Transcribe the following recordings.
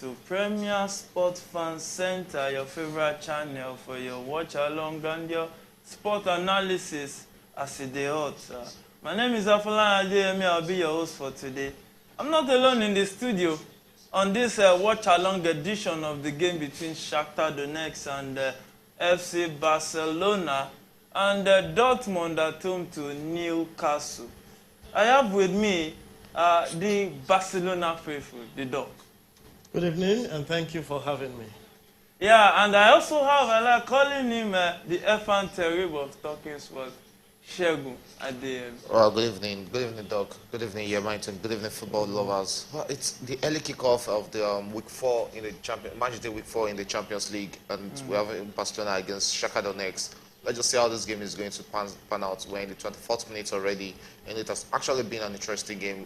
to Premier Sport Fan Center, your favorite channel for your watch along and your sport analysis as it dey hot. My name is Afolan Adeyemi. I'll be your host for today. I'm not alone in the studio on this watch along edition of the game between Shakhtar Donetsk and FC Barcelona and Dortmund at home to Newcastle. I have with me the Barcelona faithful, the dog. Good evening, and thank you for having me. Yeah, and I also have, I like calling him the F1 Terrible of Talking Sport, Shegun Adeyemi. Well, good evening, Doc. Good evening, Yermington. Good evening, football lovers. Well, it's the early kickoff of the week 4 in the match day week 4 in the Champions League, and we have Barcelona against Shakhtar Donetsk. Let's just see how this game is going to pan out. We're in the 24th minute already, and it has actually been an interesting game.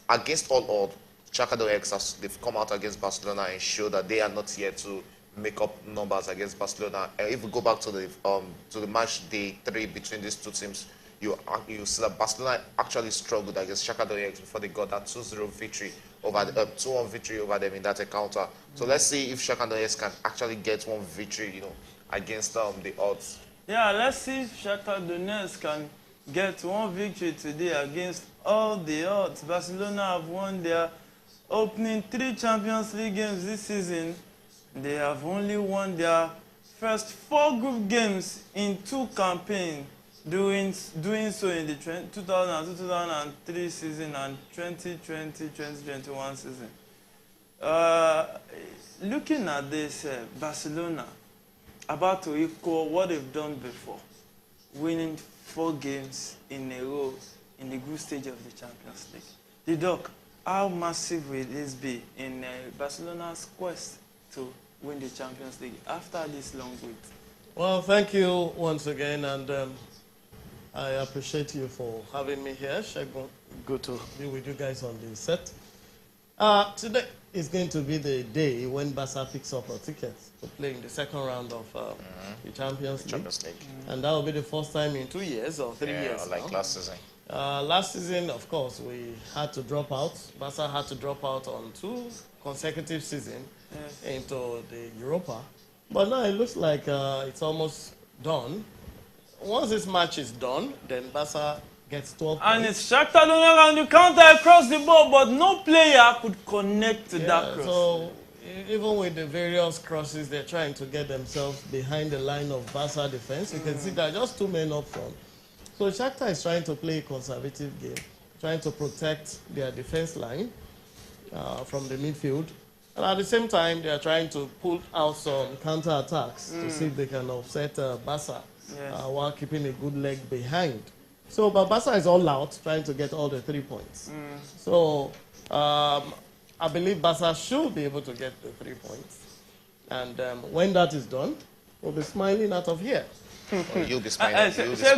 Against all odds, Shakhtar Donetsk they've come out against Barcelona and show that they are not here to make up numbers against Barcelona. And if we go back to the match day 3 between these two teams, you see that Barcelona actually struggled against Shakhtar Donetsk before they got that 2-0 victory over 2-1 victory over them in that encounter. So let's see if Shakhtar Donetsk can actually get one victory, against the odds. Yeah, let's see if Shakhtar Donetsk can get one victory today against all the odds. Barcelona have won their opening 3 Champions League games this season. They have only won their first 4 group games in 2 campaigns, doing so in the 2002-2003 season and 2020-2021 season. Looking at this, Barcelona about to equal what they've done before, winning 4 games in a row in the group stage of the Champions League. The Doc, how massive will this be in Barcelona's quest to win the Champions League after this long wait? Well, thank you once again, and I appreciate you for having me here. Shegun, good to be with you guys on the set. Today is going to be the day when Barca picks up a ticket to play in the second round of the Champions League. And that will be the first time in 2 years or 3 years. Like now. last season. Last season, of course, we had to drop out. Barca had to drop out on 2 consecutive seasons into the Europa. But now it looks like it's almost done. Once this match is done, then Barca gets 12 and points. it's Shakhtar Donetsk on the counter across the ball, but no player could connect to that cross. So even with the various crosses, they're trying to get themselves behind the line of Barca defense. You can see there are just 2 men up front. So Shakhtar is trying to play a conservative game, trying to protect their defense line from the midfield. And at the same time, they are trying to pull out some counter-attacks to see if they can offset Barca while keeping a good leg behind. So, but Barca is all out, trying to get all the 3 points. So, I believe Barca should be able to get the 3 points. And when that is done, we'll be smiling out of here. Well, you'll be smiling.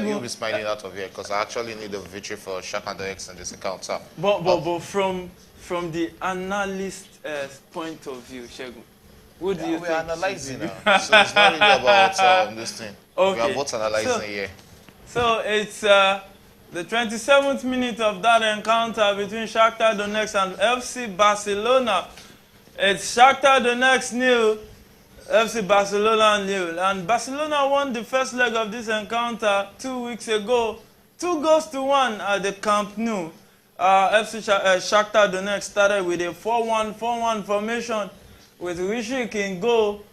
You'll be smiling out of here because I actually need a victory for Shakhtar Donetsk in this encounter. But from the analyst point of view, Shegun, what do you think? We're analyzing now, so it's not really about this thing. Okay. We are both analyzing here. So it's the 27th minute of that encounter between Shakhtar Donetsk and FC Barcelona. It's Shakhtar Donetsk 0, FC Barcelona 0. And Barcelona won the first leg of this encounter 2 weeks ago, 2-1 at the Camp Nou. Shakhtar Donetsk started with a 4-1-4-1 formation with Rishik in goal,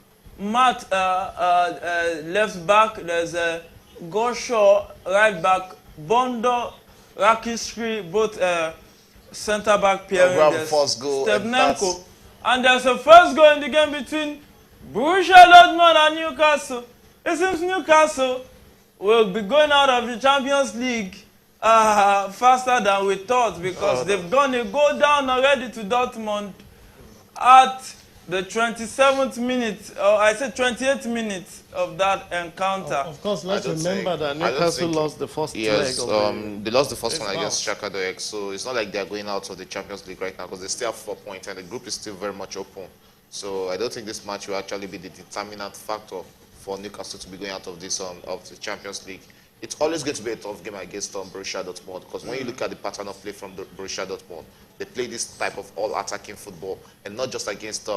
Matt left back, there's Gosho right back, Bondo, Rakishri, both centre-back pairing, there's Stepnenko. And there's a first goal in the game between Borussiadortmund and Newcastle. It seems Newcastle will be going out of the Champions League faster than we thought because they've gone a goal down already to Dortmund at the 27th minute, or I said 28th minute of that encounter. Of course, let's remember that Newcastle lost the first leg. They lost the first one against Shakhtar Donetsk, so it's not like they're going out of the Champions League right now because they still have 4 points and the group is still very much open. So I don't think this match will actually be the determinant factor for Newcastle to be going out of this of the Champions League. it's always going to be a tough game against Borussia Dortmund, because when you look at the pattern of play from the Borussia Dortmund, they play this type of all-attacking football, and not just against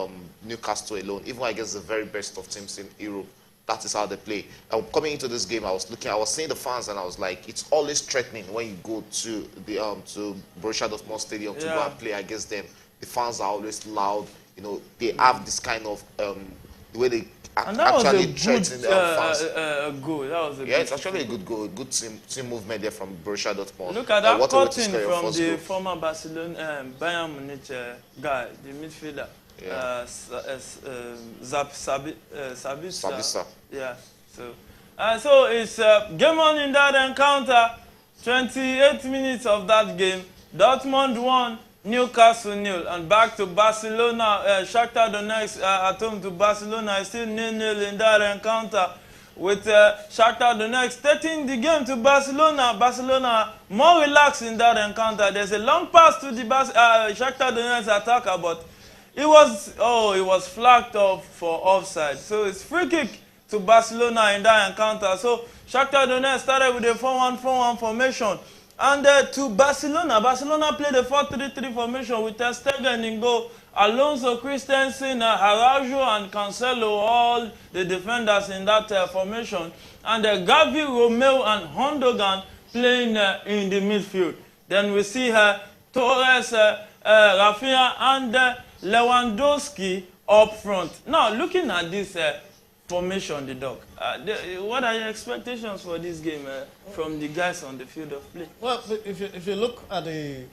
Newcastle alone, even against the very best of teams in Europe. That is how they play. Coming into this game, I was seeing the fans, and I was like, it's always threatening when you go to the to Borussia Dortmund Stadium to go and play against them. The fans are always loud. You know, they have this kind of the way they actually threaten the fans. Goal. That was a yeah, it's actually a good goal, good team movement there from Borussia Dortmund. Look at that cutting from the former Barcelona Bayern Munich guy, the midfielder. Yeah. Sabitzer. Yeah. So it's game on in that encounter. 28 minutes of that game. Dortmund won, Newcastle 0, and back to Barcelona. Shakhtar Donetsk at home to Barcelona is still 0-0 in that encounter, with Shakhtar Donetsk taking the game to Barcelona. Barcelona more relaxed in that encounter. There's a long pass to the Shakhtar Donetsk attacker, but it was flagged off for offside. So it's free kick to Barcelona in that encounter. So Shakhtar Donetsk started with a 4-1-4-1 formation. And to Barcelona, Barcelona played a 4-3-3 formation with Ter Stegen in goal, Alonso, Christensen, Araujo, and Cancelo, all the defenders in that formation. And Gavi, Romeo, and Hondogan playing in the midfield. Then we see Torres, Rafinha, and Lewandowski up front. Now, looking at this formation, the dog, what are your expectations for this game from the guys on the field of play? Well, if you look at the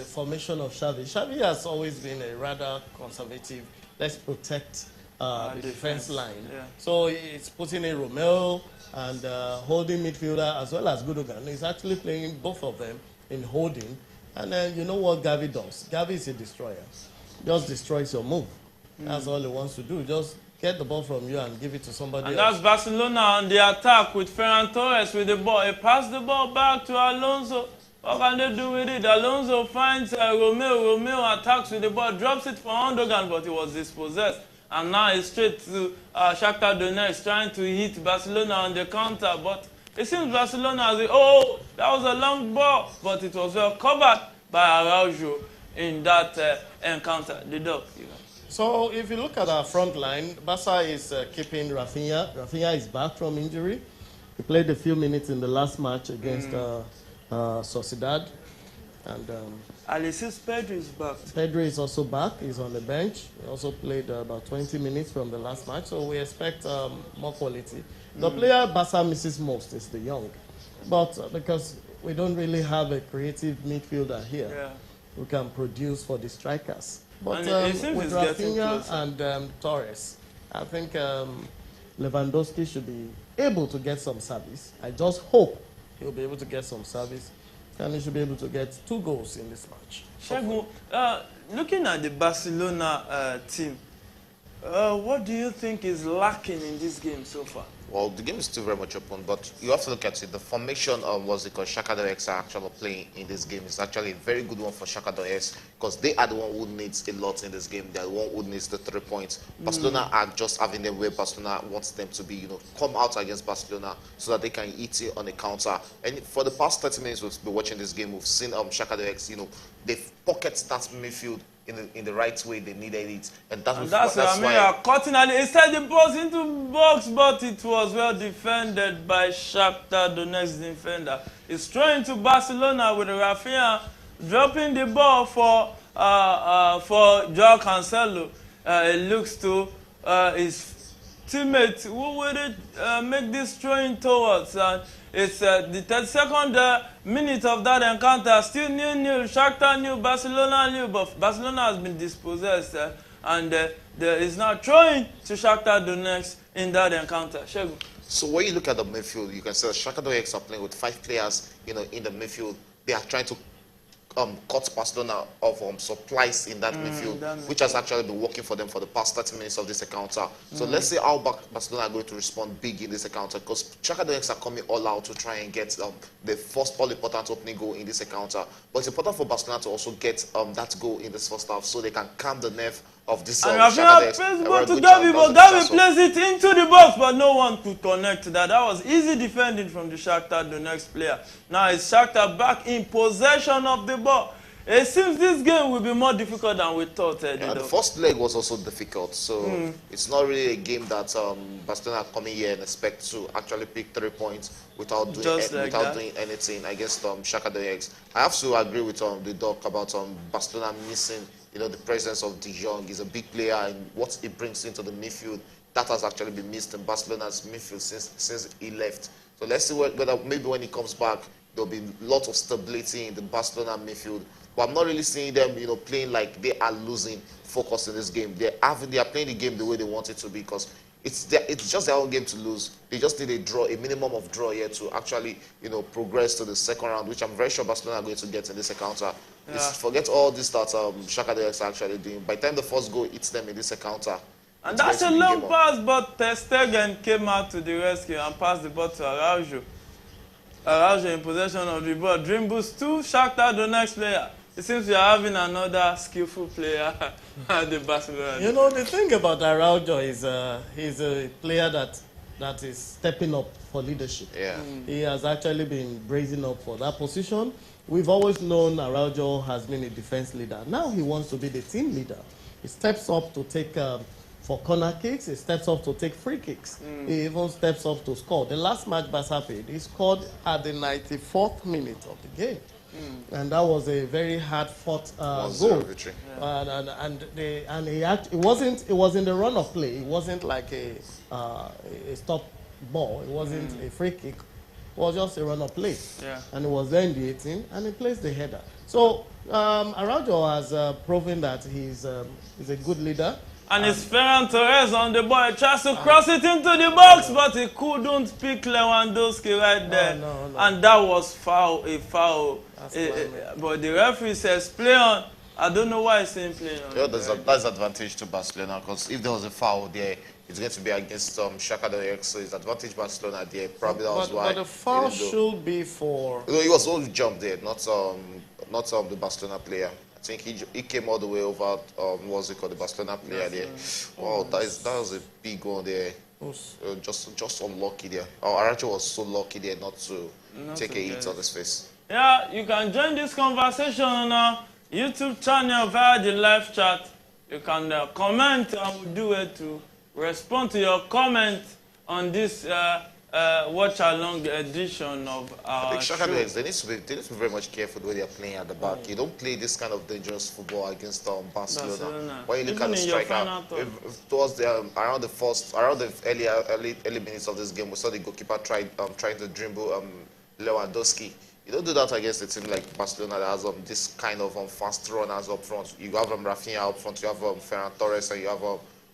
formation of Xavi has always been a rather conservative, let's protect the defense line. Yeah. So it's putting in Romeo and holding midfielder as well as Gundogan. He's actually playing both of them in holding. And then you know what Gavi does? Gavi is a destroyer. Just destroys your move. That's all he wants to do. Just get the ball from you and give it to somebody else. And that's Barcelona on the attack with Ferran Torres with the ball. He passed the ball back to Alonso. What can they do with it? Alonso finds Romeo. Romeo attacks with the ball, drops it for Hondogan, but he was dispossessed. And now it's straight to Shakhtar Donetsk, trying to hit Barcelona on the counter. But it seems Barcelona has that was a long ball, but it was well covered by Araujo in that encounter. The dog. So if you look at our front line, Barca is keeping Rafinha. Rafinha is back from injury. He played a few minutes in the last match against Sociedad. And Alexis Pedri is back. Pedri is also back. He's on the bench. He also played about 20 minutes from the last match. So we expect more quality. The player Barca misses most is the young. But because we don't really have a creative midfielder here, who can produce for the strikers. But with Rafinha and Torres, I think Lewandowski should be able to get some service. I just hope he'll be able to get some service, and he should be able to get 2 goals in this match. Shegun, looking at the Barcelona team, what do you think is lacking in this game so far? Well, the game is still very much open, but you have to look at it. The formation because Shakhtar Donetsk are actually playing in this game is actually a very good one for Shakhtar Donetsk, because they are the one who needs a lot in this game. They are the one who needs the 3 points. Barcelona are just having them where Barcelona wants them to be, come out against Barcelona so that they can eat it on a counter. And for the past 30 minutes we've been watching this game, we've seen Shakhtar Donetsk, they've pocketed that midfield in the right way they needed it, and that's why cutting and inside the box into box, but it was well defended by Shakhtar Donetsk defender. It's throwing to Barcelona with Rafinha dropping the ball for Joao Cancelo. It looks to his teammate who would make this throwing towards. It's the 32nd minute of that encounter. Still 0-0. Shakhtar 0, Barcelona 0. But Barcelona has been dispossessed, and there is now throwing to Shakhtar Donetsk in that encounter. Shegun. So when you look at the midfield, you can see that Shakhtar Donetsk are playing with 5 players, in the midfield. They are trying to cut Barcelona of supplies in that midfield, which has actually been working for them for the past 30 minutes of this encounter. So let's see how Barcelona are going to respond big in this encounter, because Shakhtar Donetsk are coming all out to try and get the first all-important opening goal in this encounter. But it's important for Barcelona to also get that goal in this first half, so they can calm the nerve of this And Shakhtar Rafinha plays the Donetsk. ball to Gavi, but Gavi plays it into the box, but no one could connect to that. That was easy defending from the Shakhtar Donetsk player. Now it's Shakhtar back in possession of the ball. It seems this game will be more difficult than we thought. Yeah, the first leg was also difficult, so it's not really a game that Barcelona coming here and expect to actually pick 3 points without doing anything against Shakhtar Donetsk. I have to agree with the doc about Barcelona missing, the presence of De Jong. He's a big player, and what he brings into the midfield, that has actually been missed in Barcelona's midfield since he left. So let's see whether maybe when he comes back, there'll be a lot of stability in the Barcelona midfield. But I'm not really seeing them, playing like they are losing focus in this game. They are playing the game the way they want it to be, because it's just their own game to lose. They just need a minimum of draw here to actually, progress to the second round, which I'm very sure Barcelona are going to get in this encounter. Yeah. Forget all this that Shakhtar Donetsk are actually doing. By the time the first goal hits them in this encounter, and that's a long pass, but Ter Stegen came out to the rescue and passed the ball to Araujo. Araujo in possession of the ball, dribbles to Shakhtar Donetsk player. It seems we are having another skillful player at the Barcelona. The thing about Araujo is he's a player that is stepping up for leadership. Yeah. He has actually been brazen up for that position. We've always known Araujo has been a defense leader. Now he wants to be the team leader. He steps up to take for corner kicks. He steps up to take free kicks. He even steps up to score. The last match Barca played, he scored at the 94th minute of the game. And that was a very hard-fought goal. Victory. Yeah. It was in the run of play. It wasn't like a stop ball. It wasn't a free kick. It was just a run of play. Yeah. And it was there in the 18, and he placed the header. So Araujo has proven that he's a good leader. And it's Ferran Torres on the ball. He tries to cross it into the box, but he couldn't pick Lewandowski right there. No. And that was a foul. But the referee says play on. I don't know why he's saying play on. Yeah, that's advantage to Barcelona, because if there was a foul there, it's going to be against Shakhtar Donetsk, so it's advantage Barcelona there. Probably that was why. But the foul should be for. No, he was only jumped there, not the Barcelona player. I think he came all the way over, what's it called, the Barcelona player there. Wow, that was a big one there. Just unlucky there. Araujo was so lucky there not to take a hit on his face. Yeah, you can join this conversation on our YouTube channel via the live chat. You can comment, and we'll do it to respond to your comment on this watch-along edition of our show. They need to be very much careful the way they're playing at the back. You don't play this kind of dangerous football against Barcelona. When you look at the striker, towards the around the early minutes of this game, we saw the goalkeeper trying to dribble Lewandowski. You don't do that against a team like Barcelona that has this kind of fast runners up front. You have Rafinha up front, you have Ferran Torres, and you have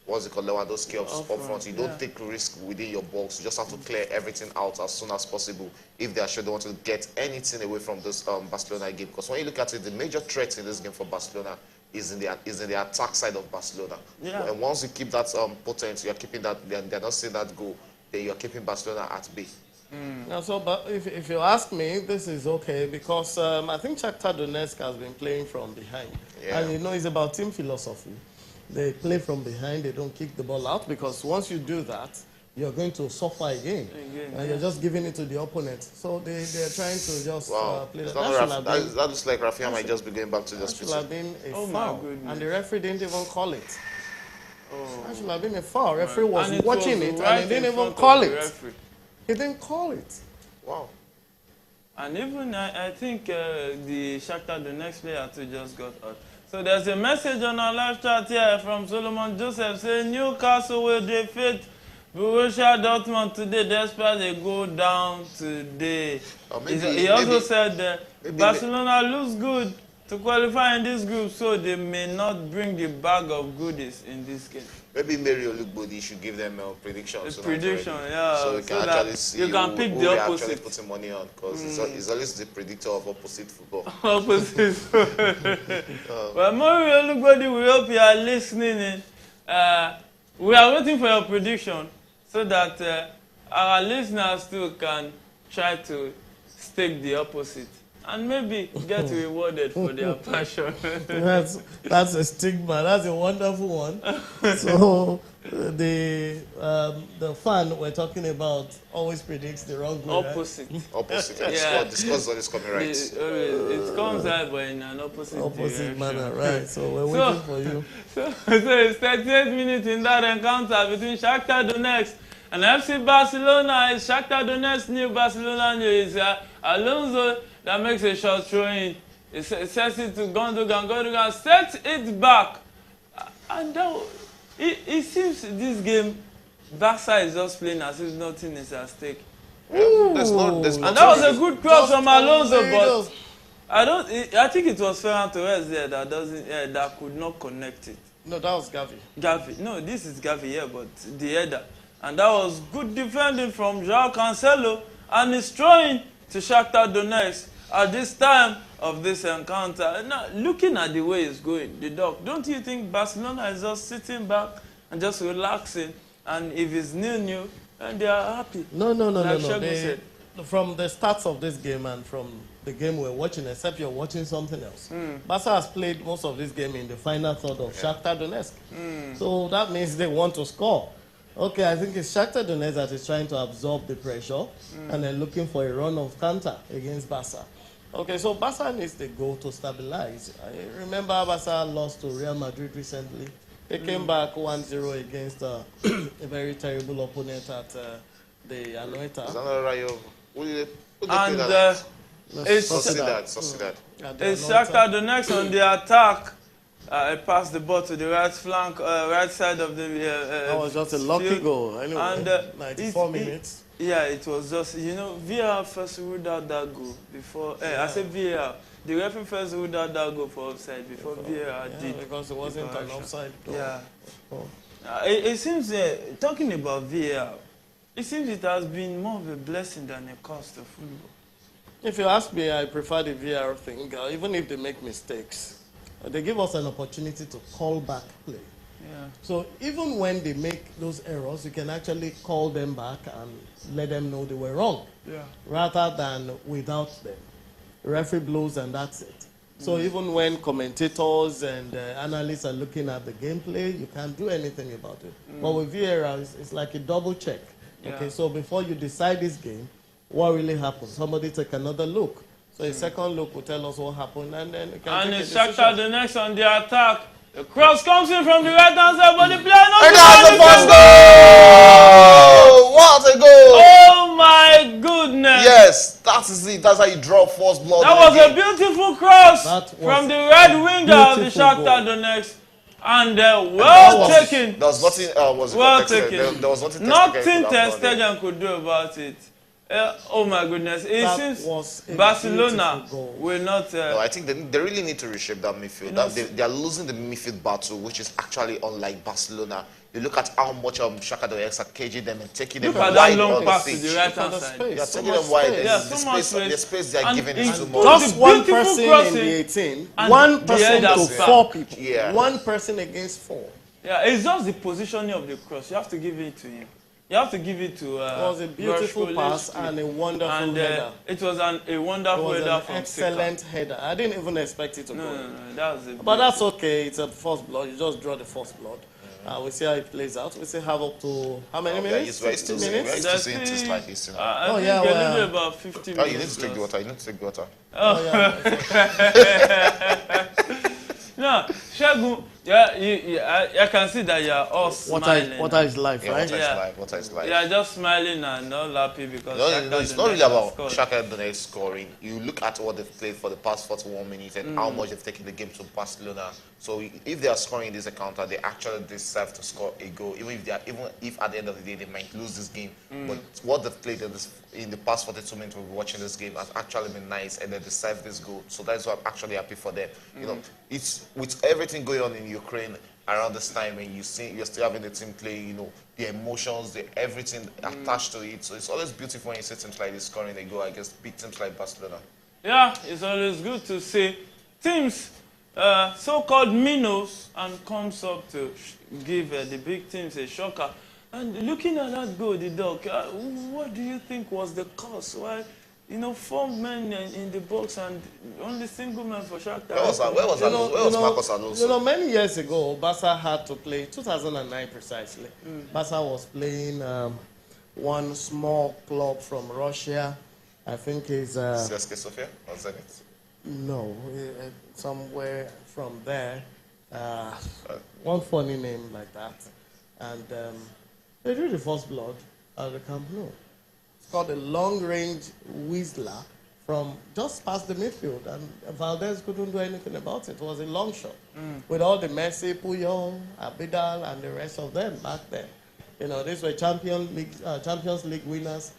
Lewandowski up front. You don't take risk within your box. You just have to clear everything out as soon as possible if they are sure they want to get anything away from this Barcelona game. Because when you look at it, the major threat in this game for Barcelona is in the attack side of Barcelona. Yeah. And once you keep that potent, you're keeping that. They're not seeing that goal. Then you're keeping Barcelona at bay. Now, but if you ask me, this is okay, because I think Shakhtar Donetsk has been playing from behind. Yeah. And it's about team philosophy. They play from behind, they don't kick the ball out, because once you do that, you're going to suffer again. And you're just giving it to the opponent. So they're trying to just play that. That looks like Rafinha might just be going back to the hospital. That should have been a foul. And the referee didn't even call it. That should have been a foul. Referee was watching it and he didn't even call it. He didn't call it. Wow. And even, I think the Shakhtar Donetsk player too just got out. So there's a message on our live chat here from Solomon Joseph saying Newcastle will defeat Borussia Dortmund today despite they go down today. He also said Barcelona looks good to qualify in this group, so they may not bring the bag of goodies in this game. Maybe Mary Olugbodi should give them predictions. Prediction, yeah. So we can actually see you can pick the opposite. Actually putting money on, because it's always the predictor of opposite football. Opposite. Well, Mary Olugbodi, we hope you are listening in. We are waiting for your prediction so that our listeners too can try to stake the opposite. and maybe get rewarded for their passion. That's a stigma. That's a wonderful one. So the fan we're talking about always predicts the wrong way. Opposite. Right? Opposite. Yeah. The score's always coming right. It comes out, but in an opposite direction. Manner, right? So we're waiting for you. So it's 38 minutes in that encounter between Shakhtar Donetsk and FC Barcelona. It's Shakhtar Donetsk new, Barcelona new. It's Alonso that makes a short throw in. It sets it to Gundogan. Gundogan sets it back. And now, it seems this game, Barca is just playing as if nothing is at stake. There's and that was a good cross from Alonso, but I think it was Ferran Torres there that could not connect it. No, that was Gavi. Gavi. No, this is Gavi, yeah, but the header. And that was good defending from João Cancelo, and he's throwing to Shakhtar Donetsk at this time of this encounter. Now, looking at the way it's going, the dog, don't you think Barcelona is just sitting back and just relaxing, and if it's 0-0, and they are happy? No. Said. From the starts of this game and from the game we're watching, except you're watching something else, Barca has played most of this game in the final third of Shakhtar Donetsk. So that means they want to score. Okay, I think it's Shakhtar Donetsk that is trying to absorb the pressure and then looking for a run of counter against Barca. Okay, so Barca needs the goal to stabilize. I remember Barca lost to Real Madrid recently. They came back 1-0 against a very terrible opponent at the Anoeta. Is that Rayo? And it's Sociedad. It's Shakhtar Donetsk on the attack. Passed the ball to the right flank, right side of the that was just a lucky field. goal. Anyway, And 94 minutes. It was just, VAR first ruled out that goal before. I said VAR. The referee first ruled out that goal for offside before VAR did. Because it wasn't an offside goal. Yeah. It seems, talking about VAR, it seems it has been more of a blessing than a curse to football. If you ask me, I prefer the VAR thing, even if they make mistakes. They give us an opportunity to call back play. Yeah. So even when they make those errors, you can actually call them back and let them know they were wrong. Yeah. Rather than without them. The referee blows and that's it. So even when commentators and analysts are looking at the gameplay, you can't do anything about it. But with VAR, it's like a double check. Yeah. Okay, so before you decide this game, what really happened? Somebody take another look. So a second look will tell us what happened, and then we can take a decision. And Shakhtar Donetsk on the attack. The cross comes in from the right hand side, but the player not. And that's the first goal! What a goal! Oh my goodness! Yes, that is it. That's how you draw first blood. That was a beautiful cross from the right winger of the Shakhtar Donetsk. And well taken. There was nothing. Well taken. There was nothing. Nothing Ter Stegen could do about it. Oh my goodness! It seems Barcelona will not. No, I think they really need to reshape that midfield. They are losing the midfield battle, which is actually unlike Barcelona. You look at how much Shakhtar Donetsk are caging them and taking them wide that long on pass the to pitch. the right hand side. They are taking them wide. The space they are giving is too much. Just one person in the 18, one person to 4 people. Yeah. One person against 4. Yeah, it's just the positioning of the cross. You have to give it to him. You have to give it to. It was a beautiful pass and a wonderful header. It was a wonderful header from excellent header. I didn't even expect it to go. No, that was but that's okay. It's a first blood. You just draw the first blood. We'll see how it plays out. We still have up to how many minutes? 60 minutes? We're still things like this. I think about 50 minutes. You need to take the water. You need to take the water. No, Shagun, I can see that you are all smiling. Water is life, right? Water is life. You are just smiling and not happy because it's not really about Shakhtar Donetsk scoring. You look at what they've played for the past 41 minutes and how much they've taken the game to Barcelona. So if they are scoring in this encounter, they actually deserve to score a goal. Even if at the end of the day they might lose this game, but what they've played in the past 42 minutes we've been watching this game has actually been nice, and they deserve this goal. So that's why I'm actually happy for them. You know, it's with everything going on in Ukraine around this time, and you're still having the team play, you know, the emotions, everything attached to it. So it's always beautiful when you see teams like this scoring a goal against big teams like Barcelona. Yeah, it's always good to see teams, so-called minnows, and comes up to give the big teams a shocker. And looking at that goal, the dog, what do you think was the cause? Why you know, 4 men in the box and only single man for Shakhtar. Where was Marcos Alonso? You know, many years ago, Barca had to play, 2009 precisely. Barca was playing one small club from Russia. I think it's... CSKA Sofia or Zenit? No, somewhere from there. One funny name like that. And they drew the first blood at the Camp Nou. It's called a long-range whistler from just past the midfield, and Valdez couldn't do anything about it. It was a long shot with all the Messi, Puyol, Abidal, and the rest of them back then. You know, these were Champions League winners,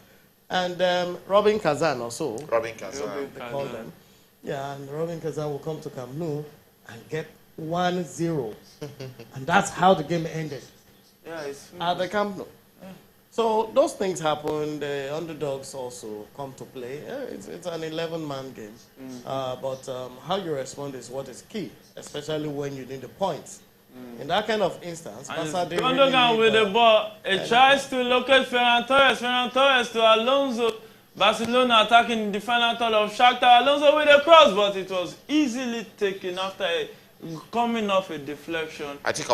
and Robin Kazan also. Robin Kazan. They call them. Yeah, and Robin Kazan will come to Camp Nou and get 1-0, and that's how the game ended. Yeah, it's at the Camp Nou. So those things happen. The underdogs also come to play. It's an 11-man game. But how you respond is what is key, especially when you need the points. In that kind of instance, Gundogan with the ball, it tries to locate Ferran Torres to Alonso. Barcelona attacking the final third of Shakhtar. Alonso with a cross, but it was easily taken after coming off a deflection. I think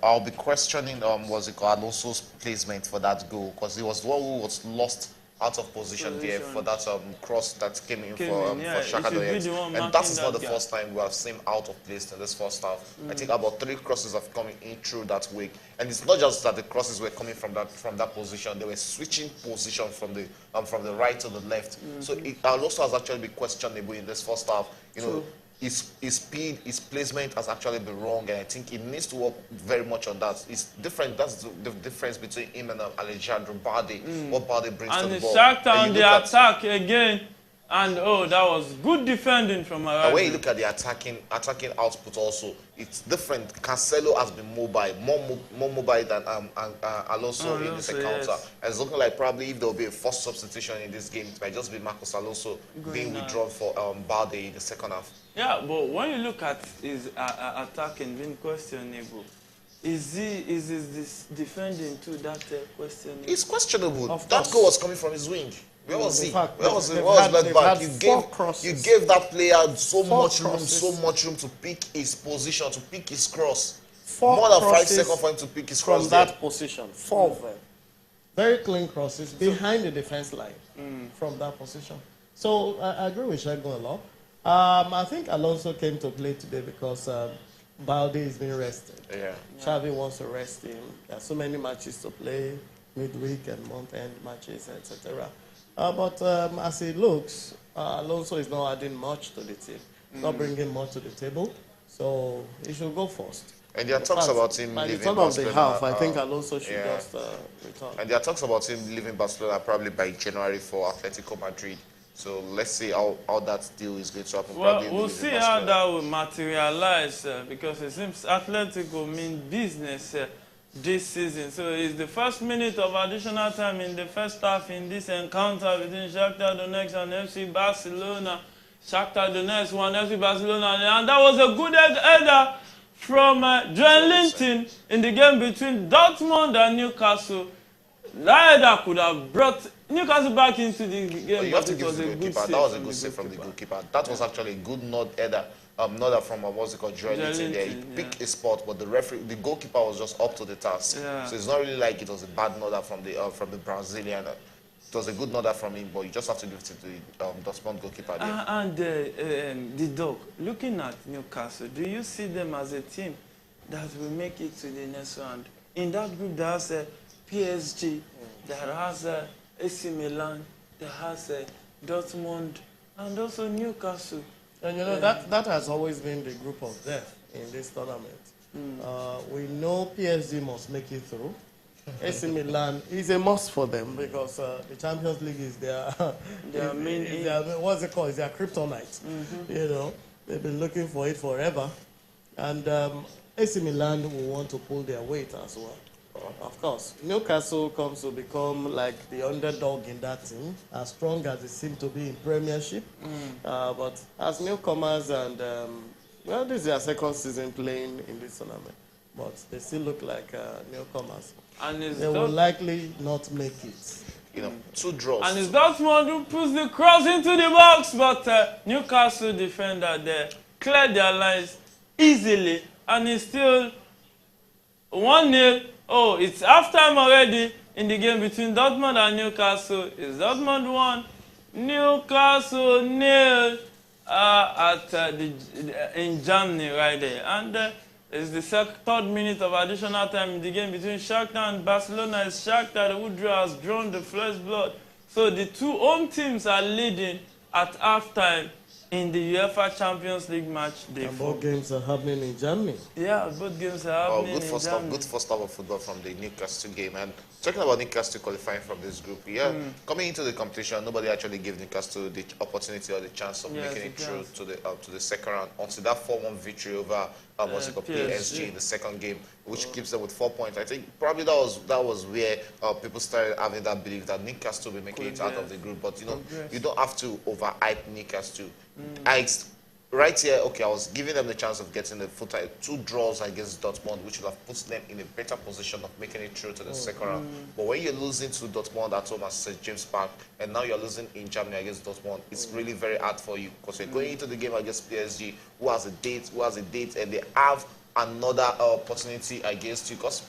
I'll be questioning Alonso's placement for that goal, because he was the one who was lost out of position there for that cross that came in for Shakhtar. And that is not the first time we have seen out of place in this first half. I think about 3 crosses have come in through that way. And it's not just that the crosses were coming from that position; they were switching position from the right to the left. So Alonso has actually been questionable in this first half. You know. His speed, his placement has actually been wrong, and I think he needs to work very much on that. It's different. That's the difference between him and Alejandro Balde. What Balde brings to the ball. And Shakhtar on the attack again, and that was good defending from Arabi. And when you look at the attacking output also, it's different. Cancelo has been mobile, more mobile than Alonso in this encounter. Yes. And it's looking like probably if there will be a first substitution in this game, it might just be Marcos Alonso being withdrawn for Balde in the second half. Yeah, but when you look at his attacking being questionable, is this defending too that questionable? It's questionable. That goal was coming from his wing. Where was he? Where was left back? You gave that player so much room to pick his position, to pick his cross. More than 5 seconds for him to pick his cross from that position. 4 of them. Very clean crosses behind the defense line from that position. So I agree with Shagun a lot. I think Alonso came to play today because Balde is being rested. Yeah. Xavi wants to rest him. There are so many matches to play, midweek and month-end matches, etc. But as it looks, Alonso is not adding much to the team, not bringing much to the table, so he should go first. And there are talks about him leaving Barcelona. By the turn of the half, I think Alonso should just return. And there are talks about him leaving Barcelona probably by January for Atletico Madrid. So let's see how that deal is going to happen. Well, we'll see how that will materialize because it seems Atletico mean business this season. So it's the first minute of additional time in the first half in this encounter between Shakhtar Donetsk and FC Barcelona. Shakhtar Donetsk won FC Barcelona, and that was a good header from Joel Linton in the game between Dortmund and Newcastle. That header could have brought Newcastle back into the game. You have to give the goalkeeper. That was a good save from the goalkeeper. That was actually a good header from what's it called, Joel Linton there. He picked a spot, but the goalkeeper was just up to the task. Yeah. So it's not really like it was a bad nodder from the Brazilian. It was a good nodder from him, but you just have to give it to the Dortmund goalkeeper there. And the dog, looking at Newcastle, do you see them as a team that will make it to the next round? In that group, there has PSG, there has AC Milan, there has Dortmund, and also Newcastle. And you know, that has always been the group of death in this tournament. We know PSG must make it through. AC Milan is a must for them because the Champions League is their main, what's it called? It's their kryptonite. You know, they've been looking for it forever. And AC Milan will want to pull their weight as well. Of course, Newcastle comes to become like the underdog in that team, as strong as they seem to be in Premiership. But as newcomers and, well, this is their second season playing in this tournament, but they still look like newcomers. And they will likely not make it. You know, 2 draws. And it's Dortmund who puts the cross into the box, but Newcastle defender there cleared their lines easily, and it's still 1-0. Oh, it's halftime already in the game between Dortmund and Newcastle. It's Dortmund 1, Newcastle 0 in Germany right there. And it's the 3rd minute of additional time in the game between Shakhtar and Barcelona. It's Shakhtar who has drawn the first blood. So the 2 home teams are leading at halftime in the UEFA Champions League match day. And both games are happening in Germany. Yeah, both games are happening in Germany. Good first half of football from the Newcastle game. And talking about Newcastle qualifying from this group, coming into the competition, nobody actually gave Newcastle the opportunity or the chance of making it through to the second round until that 4-1 victory over PSG in the second game, which keeps them with 4 points. I think probably that was where people started having that belief that Newcastle will be making it out of the group. But you know, you don't have to overhype Newcastle. Right here, okay, I was giving them the chance of getting the foot 2 draws against Dortmund, which would have put them in a better position of making it through to the second round. But when you're losing to Dortmund at home at St. James Park, and now you're losing in Germany against Dortmund, it's really very hard for you, because you're going into the game against PSG, who has a date, and they have another opportunity against you, because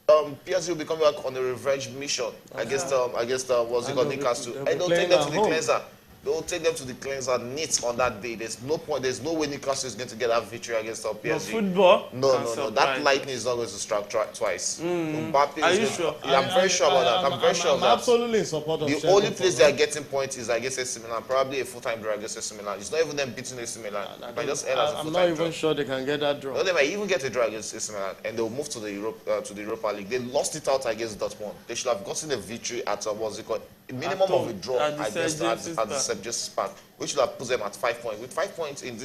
PSG will be coming back on a revenge mission against Newcastle, and they'll take them to the cleanser. They'll take them to the cleanser neat on that day. There's no point. There's no way Newcastle is going to get that victory against PSG. No football. No. That lightning is not going to strike twice. Are you sure? Yeah, I'm very sure about that. I'm very sure of that. I'm absolutely in support of the only place they are getting points is against AC Milan. Probably a full-time draw against AC Milan. It's not even them beating AC Milan. I'm not even sure they can get that draw. No, they might even get a draw against AC Milan, and they'll move to the Europa League. They lost it out against Dortmund. They should have gotten a victory at what's it called? A minimum of a draw against at the St. James Park, which should have put them at 5 points. With 5 points in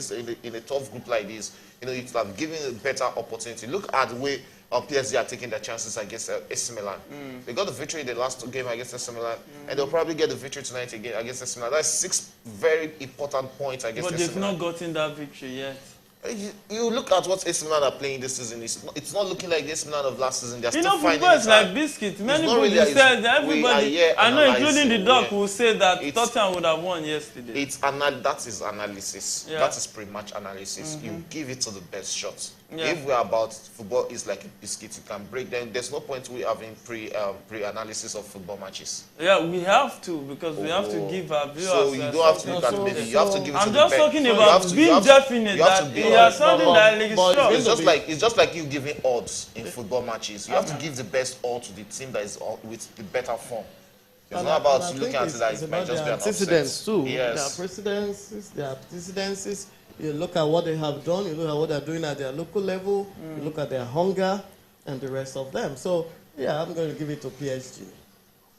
a tough group like this, you know, it would have given a better opportunity. Look at the way PSG are taking their chances against AC Milan. They got the victory in the last game against AC Milan, and they'll probably get the victory tonight again against AC Milan. That's 6 very important points against AC Milan. But they've not gotten that victory yet. You look at what AC Milan are playing this season. It's not looking like the AC Milan of last season. They're still finding football is like biscuit. Many people said that everybody, I know, including the doc, will say that Tottenham would have won yesterday. That is analysis. Yeah. That is pre-match analysis. You give it to the best shot. Yeah. If we're about football is like a biscuit, you can break them. There's no point we having pre-analysis of football matches. Yeah, we have to, because we have to give our viewers. So you don't have to look at maybe. You have to give it to the I'm best. just talking about being definite that you are something that is strong. It's just like you giving odds in football matches. You have to give the best odd to the team that is with the better form. It's not about looking at it that it might just be an antecedents too. Yes. There are precedences. You look at what they have done, you look at what they're doing at their local level, you look at their hunger and the rest of them. So, yeah, I'm going to give it to PSG.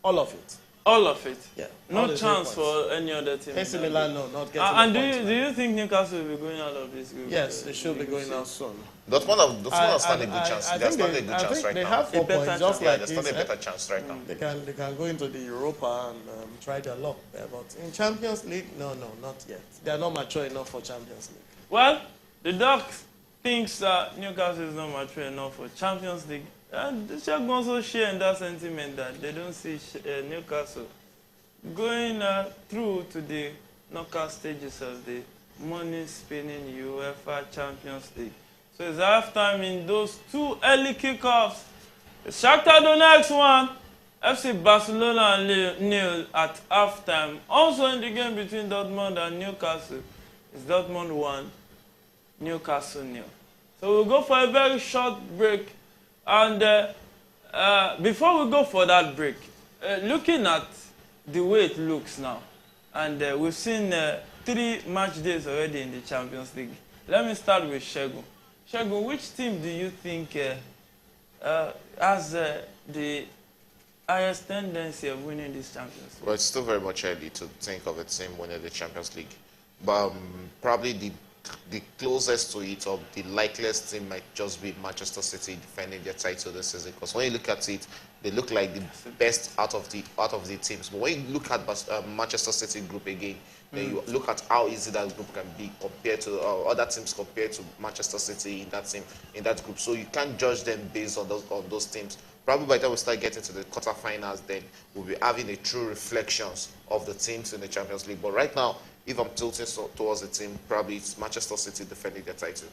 All of it. All of it? Yeah. No chance for any other team? AC Milan, no, not getting And do you think Newcastle will be going out of this group? Yes, they should be going out soon. Dortmund are standing a good chance. They're standing a good chance right now. They have 4 points, just like they're standing a better chance right now. They can go into the Europa and try their luck there. But in Champions League, no, not yet. They are not mature enough for Champions League. Well, the Doc thinks that Newcastle is not mature enough for Champions League. And the Czech also share in that sentiment that they don't see Newcastle going through to the knockout stages of the money-spinning UEFA Champions League. So it's halftime in those 2 early kickoffs. Shakhtar Donetsk 1, FC Barcelona 0 at halftime. Also in the game between Dortmund and Newcastle, it's Dortmund 1, Newcastle 0. So we'll go for a very short break. And before we go for that break, looking at the way it looks now, and we've seen 3 match days already in the Champions League. Let me start with Shegun. Shegun, which team do you think has the highest tendency of winning this Champions League? Well, it's still very much early to think of a team winning the Champions League. But probably the closest to it, or the likeliest team, might just be Manchester City defending their title this season. Because when you look at it, they look like the best out of the teams. But when you look at Manchester City group again, then you look at how easy that group can be compared to other teams, compared to Manchester City in that group. So you can't judge them based on those teams. Probably by the time we start getting to the quarterfinals, then we'll be having a true reflections of the teams in the Champions League. But right now, if I'm tilting towards the team, probably it's Manchester City defending their title.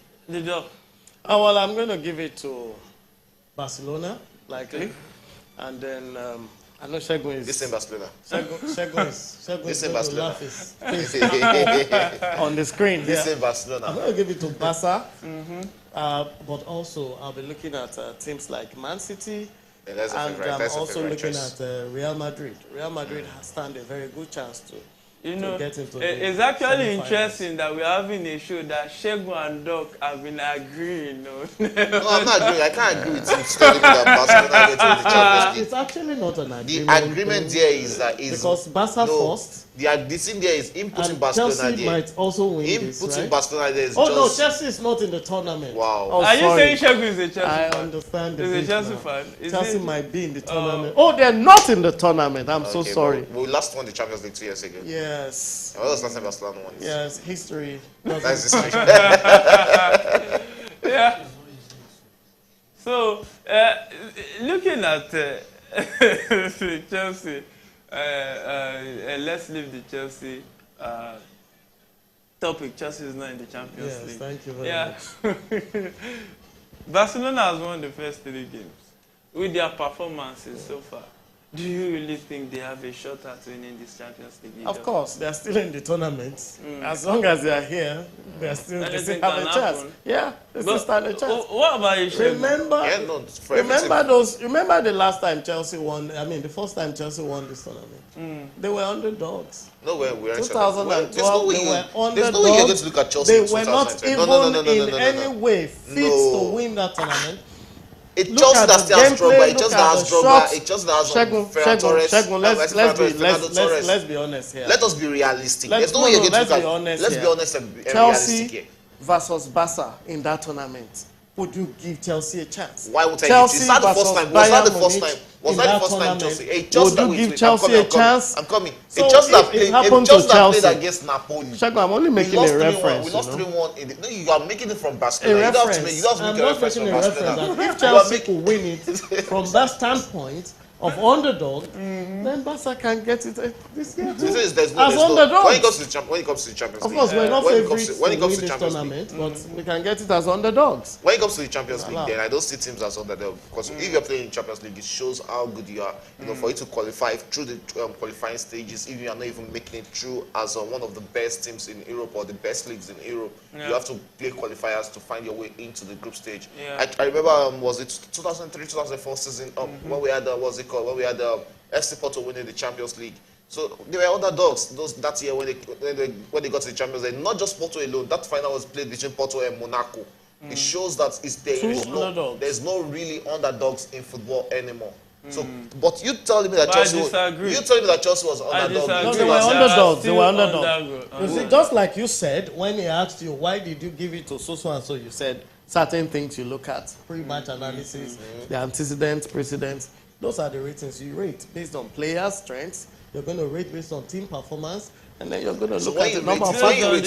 Oh, well, I'm going to give it to Barcelona, likely. And then I know Shagun is... This in Barcelona. Shagun is going to laugh on the screen. This in Barcelona. I'm going to give it to Barca. But also, I'll be looking at teams like Man City. Yeah, and I'm also looking at Real Madrid. Real Madrid stand a very good chance to get into it's actually interesting that we're having a show that Shagun and Doc have been agreeing. No, I'm not agreeing. I can't agree with you telling me that Barcelona getting the Champions League. It's actually not an agreement. The agreement there is that because Barca first. The thing there is him putting Barcelona Chelsea there. might also win him this, putting right? Barcelona there is no, Chelsea is not in the tournament. Wow. Oh, are you saying Shagun is a Chelsea fan? I understand. He's a Chelsea fan. Chelsea might be in the tournament. Oh, they're not in the tournament. I'm so sorry. We last won the Champions League 2 years ago. Yes. When was the last time Barcelona won it? Yes, history. That's history. Yeah. So, looking at Chelsea, let's leave the Chelsea topic. Chelsea is not in the Champions League. Thank you very much. Barcelona has won the first 3 games with their performances so far. Do you really think they have a shot at winning this Champions League? Of course, they are still in the tournament. As long as they are here, they still have a chance. Yeah, they still stand a chance. What about you? Remember the last time Chelsea won? I mean, the first time Chelsea won this tournament. They were underdogs. No, we're 2012. They were underdogs. There's no way you're going to look at Chelsea. They were not even in any way fit to win that tournament. It just that still has Drogba. It just that has Drogba. It just that has Ferran Torres. Let's be honest here. Let us be realistic. There's no way you're going to look at. Let's be honest and realistic here. Chelsea versus Barca in that tournament. Would you give Chelsea a chance? Why would I give? Is that the first time? Was that the first time? Was that the first time Chelsea? Would you give Chelsea a chance? I'm coming. So it happened to Chelsea against Napoli. Shagun, I'm only making a reference. We lost 3-1. No, you are making it from Barcelona. You don't make a reference from Barcelona. If Chelsea could win it from that standpoint of underdog, then Barca can get it this year too. As underdog. When it comes to the Champions League, of course, we're not favorites to win this tournament, but we can get it as underdogs. When it comes to the Champions League, then I don't see teams as underdog because if you're playing in Champions League, it shows how good you are. You know, for you to qualify through the qualifying stages, if you are not even making it through as one of the best teams in Europe or the best leagues in Europe, you have to play qualifiers to find your way into the group stage. I remember, was it 2003-2004 season when we had when we had FC Porto winning the Champions League. So they were underdogs that year when they got to the Champions League. Not just Porto alone. That final was played between Porto and Monaco. It shows that there's no really underdogs in football anymore. So, but you telling me that Chelsea was underdog. No, they were underdogs. They were underdogs. You see, just like you said, when he asked you why did you give it to so and so, you said certain things you look at: pre-match analysis, the antecedents, precedents. Those are the ratings you rate based on players' strengths. You're going to rate based on team performance, and then you're going to look at the number of Sorry, 1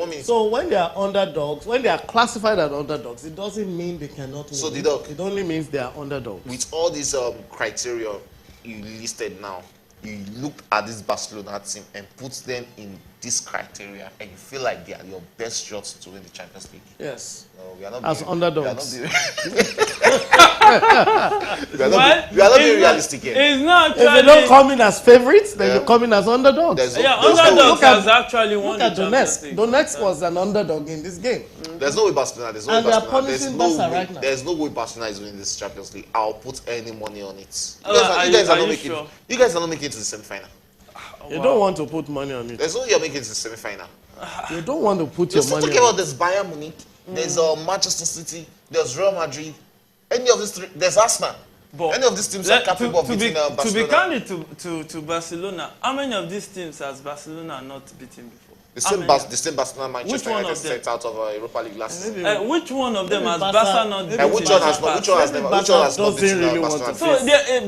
minute. So when they are underdogs, when they are classified as underdogs, it doesn't mean they cannot win. So it only means they are underdogs. With all these criteria you listed now, you look at this Barcelona team and put them in this criteria, and you feel like they are your best shots to win the Champions League. Yes. No, we are not as underdogs. We are not being realistic here. It's not actually, if they don't come in as favorites, then you come in as underdogs. Underdogs has actually won the Champions League. Donetsk was an underdog in this game. There's no way Barcelona. There's no way Barcelona is winning this Champions League. I'll put any money on it. You guys are not making it to the semi-final. You don't want to put money on it. There's no way you're making it to the semi-final. You don't want to put your money on it. You're talking about this Bayern Munich, there's Manchester City, there's Real Madrid. Any of these three, there's Arsenal. But any of these teams are capable of beating Barcelona. To be candid to Barcelona, how many of these teams has Barcelona not beaten before? The same Barcelona Manchester United sent out of Europa League last season. Which one of them has Barca not beaten? Which one has not beaten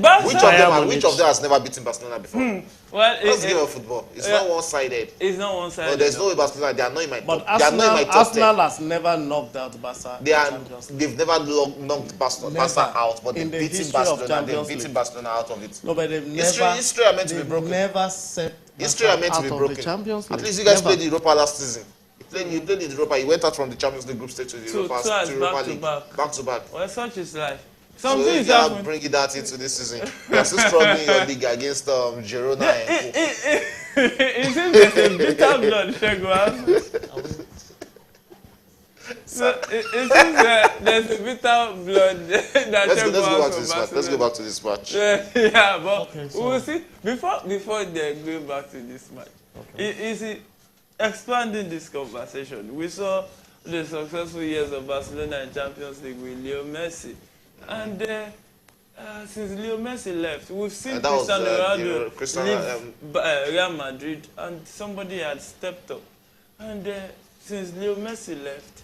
Barcelona? Which of them has never beaten Barcelona before? Well, that's the game of football. It's not one-sided. It's not one-sided. But there's no way Barcelona. They are not in my top. But They are not in my top 10. Arsenal has never knocked out Barca. They've never knocked Barca out, but they've beaten Barcelona. They've beaten Barcelona out of it. No, but they've never. History are meant to be broken. Never set. History are meant to be broken. At least you guys played the Europa last season. You played in Europa. You went out from the Champions League group stage to the Europa League. Back to back. Well, such is life. So if you are bringing that into this season, you are still struggling in your league against Girona and Co. It seems there's a bitter blood, Shegu. So it seems there's a bitter blood that Let's go back to this match. Yeah, but we'll see. Before they go back to this match, is it expanding this conversation? We saw the successful years of Barcelona in Champions League with Leo Messi. And since Leo Messi left, we've seen Cristiano Ronaldo leave Real Madrid, and somebody had stepped up. And since Leo Messi left,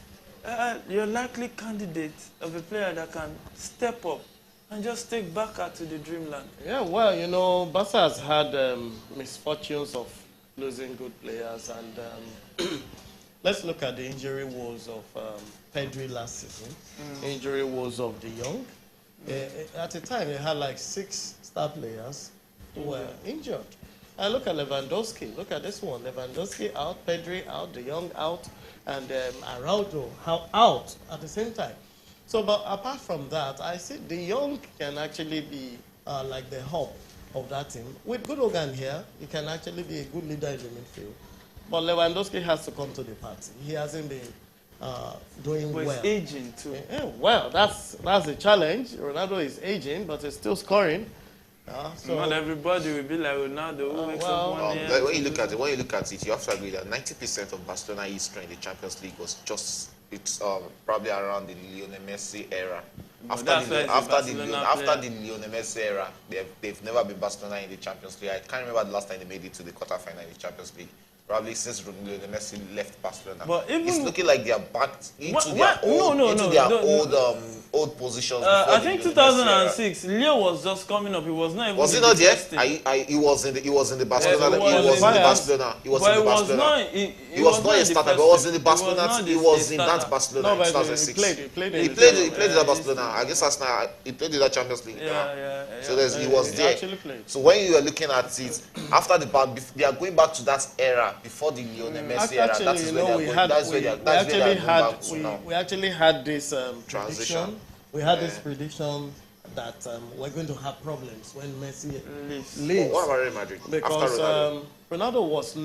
you're likely candidate of a player that can step up and just take Barca to the dreamland. Yeah, well, you know, Barca has had misfortunes of losing good players, and let's look at the injury woes of Pedri last season, injury woes of De Jong. At the time, they had like 6 star players who were injured. And look at Lewandowski. Look at this one. Lewandowski out, Pedri out, De Jong out, and Araujo out at the same time. So, but apart from that, I see De Jong can actually be like the hub of that team. With good organ here, he can actually be a good leader in the midfield. But Lewandowski has to come to the party. He hasn't been doing well. He's aging too. Yeah, well, that's the challenge. Ronaldo is aging, but he's still scoring. So not everybody will be like Ronaldo. When you look at it, you have to agree that 90% of Barcelona history in the Champions League was just probably around the Lionel Messi era. After the Lionel Messi era, they've never been Barcelona in the Champions League. I can't remember the last time they made it to the quarterfinal in the Champions League. Probably since Lionel Messi left Barcelona. But it's looking like they are back into their old positions. I think 2006, Leo was just coming up. He was not even. Was he not there? He was in the Barcelona. He was not a starter, but he was in the Barcelona. He was in that Barcelona in 2006. He played in that Barcelona. I guess he played in that Champions League. So he was there. So when you are looking at it, after they are going back to that era. Before the Lionel Messi era, that is where they are going. We actually had this transition. We had this prediction that we're going to have problems when Messi leaves. What about Real Madrid? Because Ronaldo was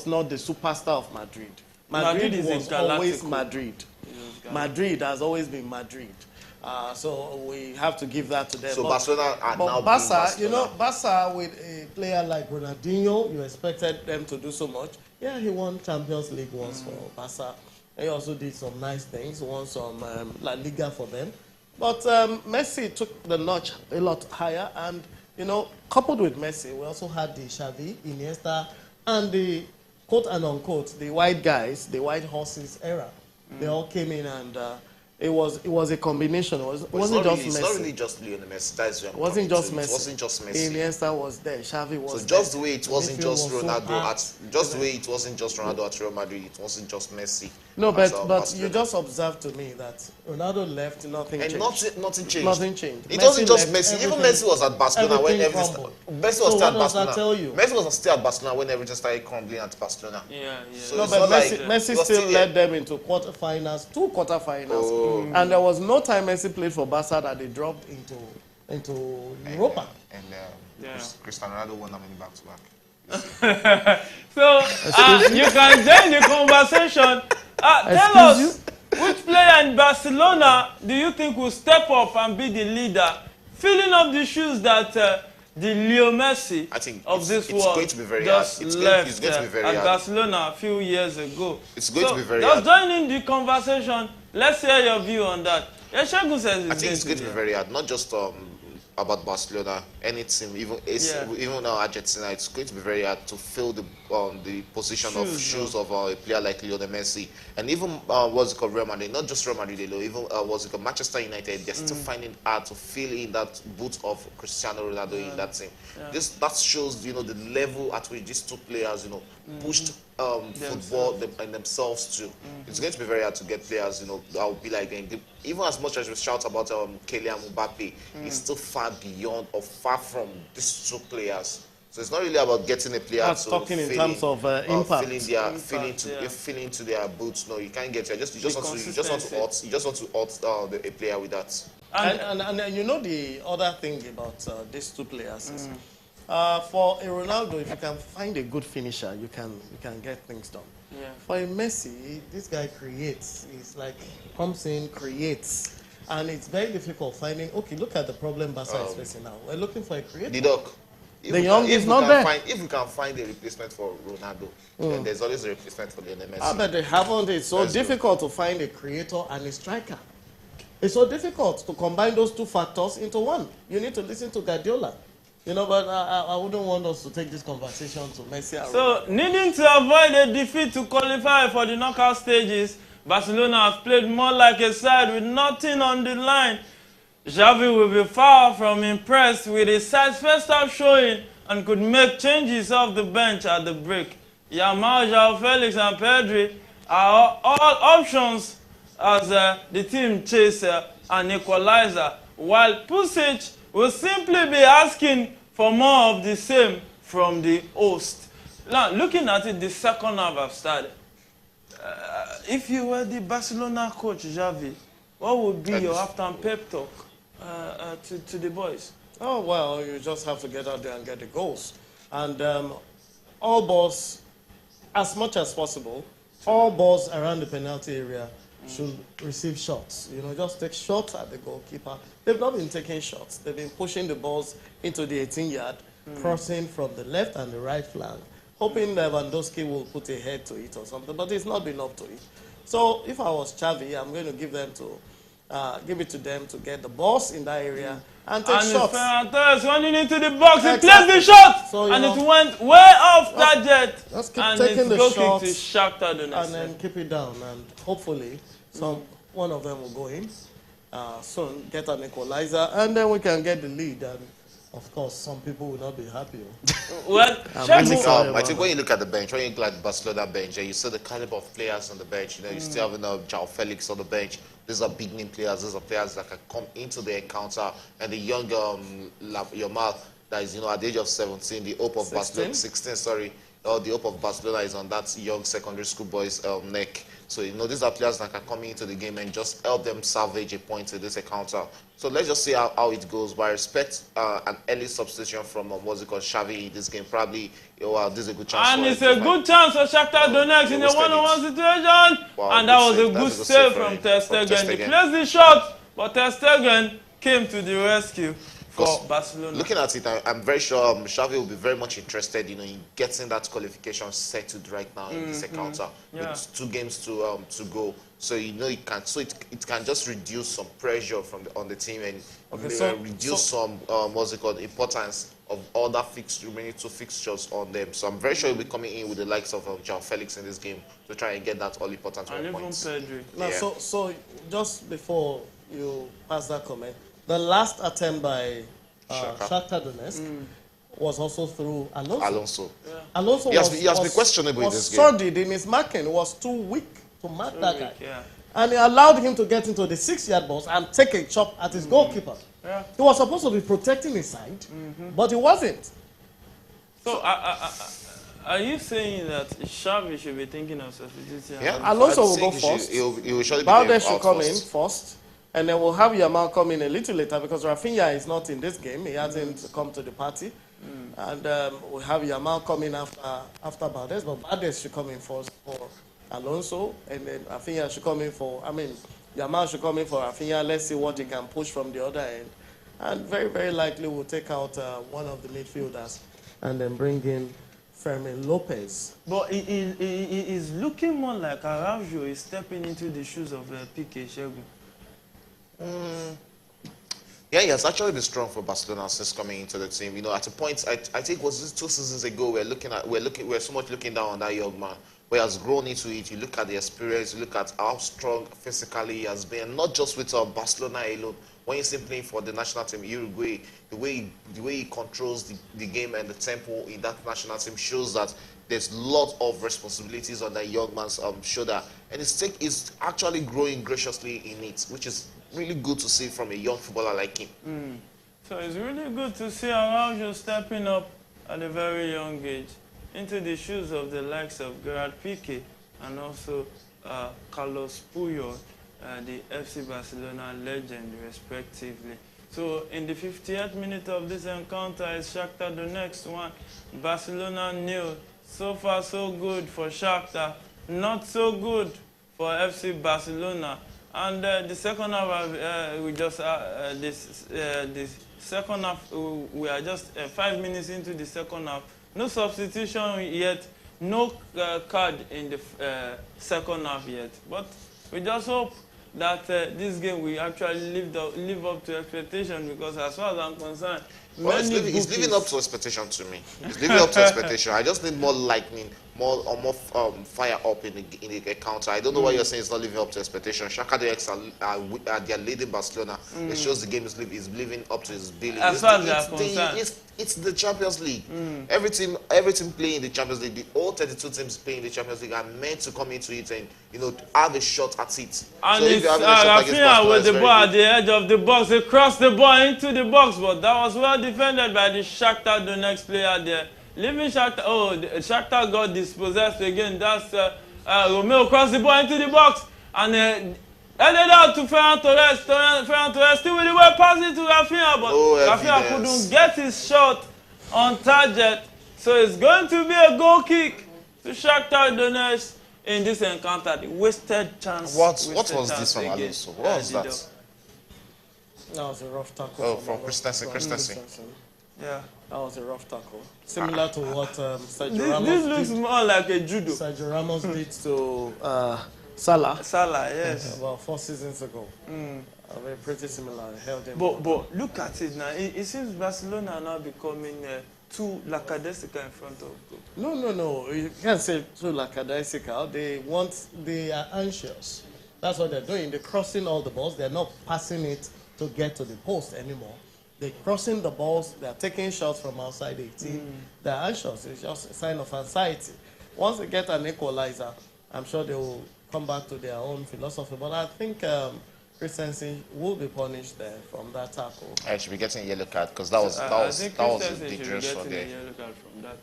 not the superstar of Madrid. Madrid was always Madrid. Madrid has always been Madrid. So we have to give that to them. So Barcelona are now Barca, you know, Barca with a player like Ronaldinho, you expected them to do so much. Yeah, he won Champions League once for Barca. He also did some nice things, won some La Liga for them. But Messi took the notch a lot higher, and you know, coupled with Messi, we also had the Xavi, Iniesta, and the quote and unquote the white guys, the white horses era. They all came in and. It was a combination. It wasn't just Messi. It's not really just Lionel Messi. That's it wasn't just Messi. It wasn't just Messi. Iniesta was there. Xavi was there. So just the way it wasn't just Ronaldo the way it wasn't just Ronaldo at Real Madrid, it wasn't just Messi. No, but you just observed to me that Ronaldo left, nothing changed. Nothing changed. Nothing changed. It wasn't just Messi. Even Messi was at Barcelona when everything. Messi was still at Barcelona. Messi was still at Barcelona when everything started crumbling at Barcelona. Yeah. So no, but Messi still led them into quarterfinals, 2 quarterfinals. And there was no time Messi played for Barca that they dropped into Europa. Cristiano Ronaldo won that many back-to-back. So you can join the conversation. Tell us, which player in Barcelona do you think will step up and be the leader, filling up the shoes that the Leo Messi of this world just left at Barcelona a few years ago? It's going to be very hard. Just join in the conversation. Let's hear your view on that. Shagun says I think it's going to be very hard. Not just about Barcelona. Any team, even even Argentina, it's going to be very hard to fill the position of shoes of a player like Lionel Messi. And even what's it called, Real Madrid, not just Real Madrid, even what's it called, Manchester United, they're still finding it hard to fill in that boot of Cristiano Ronaldo in that team. That shows, you know, the level at which these two players, you know, pushed football and themselves too. It's going to be very hard to get players, you know, that will be like even as much as we shout about Kylian Mbappe, he's still far beyond or far from these two players. So it's not really about getting a player to talking in terms of impact. Filling into their boots. No, you can't get it. You just want to out a player with that. And you know the other thing about these two players is for a Ronaldo, if you can find a good finisher, you can get things done. Yeah. For a Messi, this guy creates. He's like comes in, creates, and it's very difficult finding. Okay, look at the problem Barca is facing now. We're looking for a creator. The doc. The young is not there. If we can find a replacement for Ronaldo, then there's always a replacement for Lionel Messi. But they haven't. It's so difficult to find a creator and a striker. It's so difficult to combine those two factors into one. You need to listen to Guardiola. You know, but I wouldn't want us to take this conversation to Messi. So, needing to avoid a defeat to qualify for the knockout stages, Barcelona have played more like a side with nothing on the line. Xavi will be far from impressed with his side's first half showing and could make changes off the bench at the break. Yamal, João Felix and Pedri are all options as the team chases an equalizer, while Pusic will simply be asking for more of the same from the host. Now, looking at it, the second half have started. If you were the Barcelona coach, Xavi, what would be your halftime pep talk to the boys? Oh, well, you just have to get out there and get the goals. And all balls, as much as possible, all balls around the penalty area should receive shots. You know, just take shots at the goalkeeper. They've not been taking shots. They've been pushing the balls into the 18-yard, crossing from the left and the right flank, hoping Lewandowski will put a head to it or something, but it's not been up to it. So if I was Xavi, I'm going to give it to them to get the balls in that area and take shots. And Ferran running into the box, he placed the shot, so, and it went way off that jet. Let's keep and taking the shots to Shakhtar Donetsk. and then keep it down, and hopefully one of them will go in soon, get an equalizer, and then we can get the lead. And of course, some people will not be happy. Well, I think when you look at the bench, when you look at the Barcelona bench, you see the caliber of players on the bench. You know, you still have João Felix on the bench. These are big name players. These are players that can come into the encounter. And the young Yamal, that is, you know, at the age of 17, the hope of Barcelona, 16, sorry, the hope of Barcelona is on that young secondary school boy's neck. So, you know, these are players that can come into the game and just help them salvage a point in this encounter. So let's just see how it goes. But I expect an early substitution from what's it called, Xavi in this game. Probably, this is a good chance. And it's a good chance for Shakhtar Donetsk in a one-on-one situation. Wow, and that was a good save from Ter Stegen. He placed the shot, but Ter Stegen came to the rescue for Barcelona. Looking at it, I'm very sure Xavi will be very much interested, you know, in getting that qualification settled right now in this encounter with 2 games to go. So you know it can just reduce some pressure on the team and reduce some what's it called, importance of all that remaining 2 fixtures on them. So I'm very sure he'll be coming in with the likes of João Felix in this game to try and get that all important points. Now, so just before you pass that comment, the last attempt by Shakhtar Donetsk was also through Alonso. Alonso he has been questionable in this game. Was sordid in his marking. Was too weak to mark that guy. And he allowed him to get into the 6-yard box and take a chop at his goalkeeper. He was supposed to be protecting his side, but he wasn't. So, are you saying that Xavi should be thinking of substituting? Yeah, Alonso will go first. Balde should come in first. And then we'll have Yamal come in a little later because Rafinha is not in this game. He hasn't come to the party. And we'll have Yamal come in after Baldes. But Baldes should come in first for Alonso. And then Rafinha should come in Yamal should come in for Rafinha. Let's see what he can push from the other end. And very, very likely we'll take out one of the midfielders and then bring in Fermin Lopez. But he is looking more like Araujo is stepping into the shoes of Piqué Shegun. Yeah, he has actually been strong for Barcelona since coming into the team. You know, at a point, I think was this 2 seasons ago, we're so much looking down on that young man. Where he has grown into it. You look at the experience, you look at how strong physically he has been, not just with Barcelona alone. When you see him playing for the national team, Uruguay, the way he controls the game and the tempo in that national team shows that there's a lot of responsibilities on that young man's shoulder, and is actually growing graciously in it, which is really good to see from a young footballer like him. So it's really good to see Araujo stepping up at a very young age into the shoes of the likes of Gerard Piqué and also Carlos Puyol, the FC Barcelona legend, respectively. So in the 58th minute of this encounter, it's Shakhtar Donetsk 1, Barcelona 0. So far, so good for Shakhtar, not so good for FC Barcelona. And the second half, this second half, we are just 5 minutes into the second half. No substitution yet, no card in the second half yet. But we just hope that this game will actually live up to expectation, because as far as I'm concerned, well, he's living up to expectation to me. He's living up to expectation. I just need more lightning, more fire up in the counter. I don't know why you're saying it's not living up to expectation. Shakhtar are they are leading Barcelona. It shows the game is living up to its billing. As far as they are concerned, it's the Champions League. Every team playing in the Champions League, the all 32 teams playing in the Champions League are meant to come into it and have a shot at it. And so it's Rafinha with the ball at the edge of the box. They crossed the ball into the box, but that was well defended by the Shakhtar Donetsk player there. Leaving Shakhtar, Shakhtar got dispossessed again. That's Romeo crossed the ball into the box and headed out to Ferran Torres. Ferran Torres still with the way passing to Rafinha, but Rafinha couldn't get his shot on target. So it's going to be a goal kick to Shakhtar Donetsk in this encounter. The wasted chance. What was this from Alonso? What was that? That was a rough tackle. Oh, from Christensen. Yeah. That was a rough tackle. Similar to what Sergio Ramos This looks more like a judo. Sergio Ramos did to Salah. Salah, yes. About 4 seasons ago. Very pretty similar. Held him. But look at it now. It seems Barcelona are now becoming too lackadaisical in front of goal. No. You can't say too lackadaisical. They are anxious. That's what they're doing. They're crossing all the balls. They're not passing it to get to the post anymore. They're crossing the balls. They're taking shots from outside 18. They're anxious. It's just a sign of anxiety. Once they get an equalizer, I'm sure they will come back to their own philosophy. But I think Christensen will be punished there from that tackle. I should be getting a yellow card because that was a dangerous one there. A yellow card from that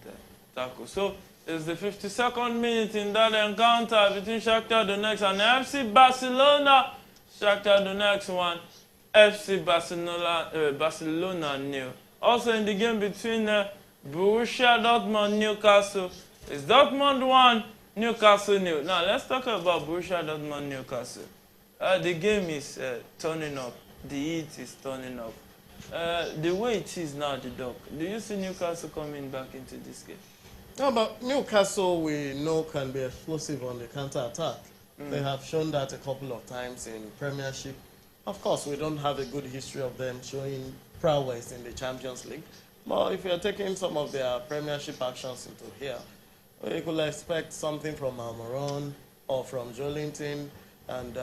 tackle. So it's the 52nd minute in that encounter between Shakhtar Donetsk and FC Barcelona. Shakhtar Donetsk 1, FC Barcelona 0. Also in the game between Borussia Dortmund Newcastle, it's Dortmund 1, Newcastle 0. Now let's talk about Borussia Dortmund Newcastle. The game is turning up. The heat is turning up. The way it is now, the dog. Do you see Newcastle coming back into this game? No, but Newcastle we know can be explosive on the counter-attack. They have shown that a couple of times in Premiership. Of course, we don't have a good history of them showing prowess in the Champions League. But if you're taking some of their Premiership actions into here, we could expect something from Almiron or from Joelinton and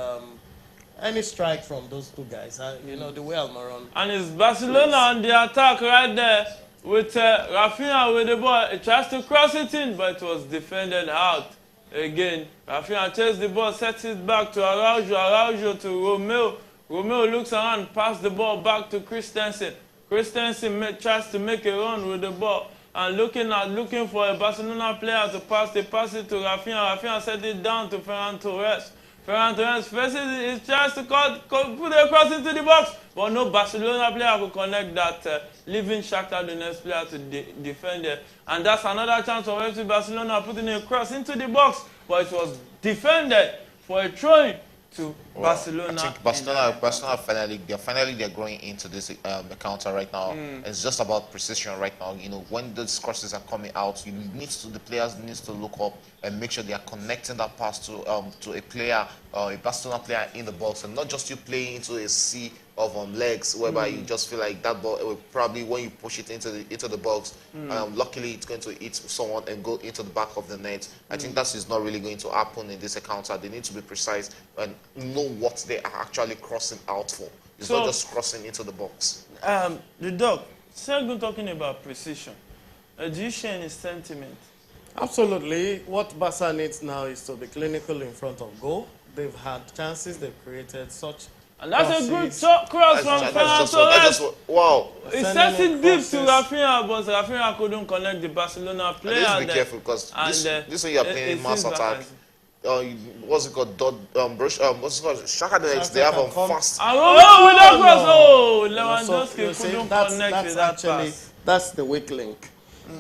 any strike from those two guys. The way Almiron. And it's Barcelona on the attack right there with Rafinha with the ball. It tries to cross it in, but it was defended out. Again, Rafinha chased the ball, sets it back to Araujo to Romeo. Romeo looks around, passes the ball back to Christensen. Christensen tries to make a run with the ball and looking for a Barcelona player to pass. They pass it to Rafinha. Rafinha set it down to Ferran Torres. Ferran Torres faces it. He tries to put it across into the box, but no Barcelona player could connect that, leaving Shakhtar Donetsk player to defend it. And that's another chance for FC Barcelona putting a cross into the box, but it was defended for a throw-in to Well, Barcelona. I think Barcelona finally they're growing into this counter right now. It's just about precision right now. You know, when those crosses are coming out, the players needs to look up and make sure they are connecting that pass to a player, a Barcelona player in the box, and not just you playing into a sea of legs, whereby you just feel like that ball will probably, when you push it into the box, luckily it's going to hit someone and go into the back of the net. I think that is not really going to happen in this encounter. They need to be precise and know what they are actually crossing out for. It's not just crossing into the box. The dog, Segun talking about precision. Do you share any sentiment? Absolutely. What Barca needs now is to be clinical in front of goal. They've had chances, they've created such. And that's a good cross from Ferran Torres. Wow. It sets it deep to Rafinha, but Rafinha couldn't connect the Barcelona player. And be careful, because this way you are playing mass attack. What's it called? What's it called? Shakhtar, they have fast. With that cross, Lewandowski couldn't connect with that pass. That's the weak link.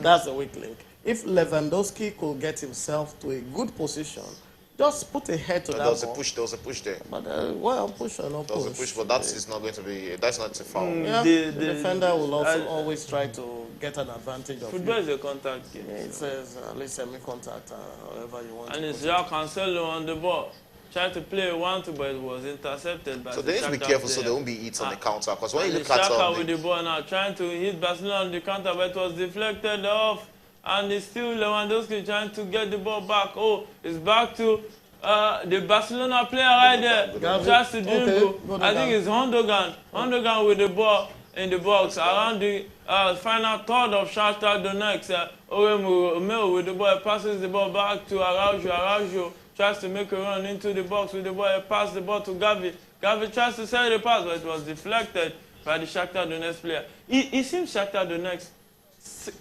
That's the weak link. If Lewandowski could get himself to a good position, just put a head to that ball. There was a push there. But well, push or not push. There was a push, but that is not going to be. That's not a foul. Yeah, the defender will also always try to get an advantage of football is a contact game. Yeah, it says at least semi-contact, however you want. And it's João Cancelo on the ball. Tried to play 1-2, but it was intercepted by So they need to be careful so they won't be hit on the counter. Because when you look at Shakhtar with the ball now, trying to hit Barcelona on the counter, but it was deflected off. And it's still Lewandowski trying to get the ball back. Oh, it's back to the Barcelona player right there. Tries to dribble. I think it's Hondogan. Hondogan with the ball in the box around the final third of Shakhtar Donetsk. Omeo with the ball, passes the ball back to Araujo. Araujo tries to make a run into the box with the ball, pass the ball to Gavi. Gavi tries to send the pass, but it was deflected by the Shakhtar Donetsk player. It seems Shakhtar Donetsk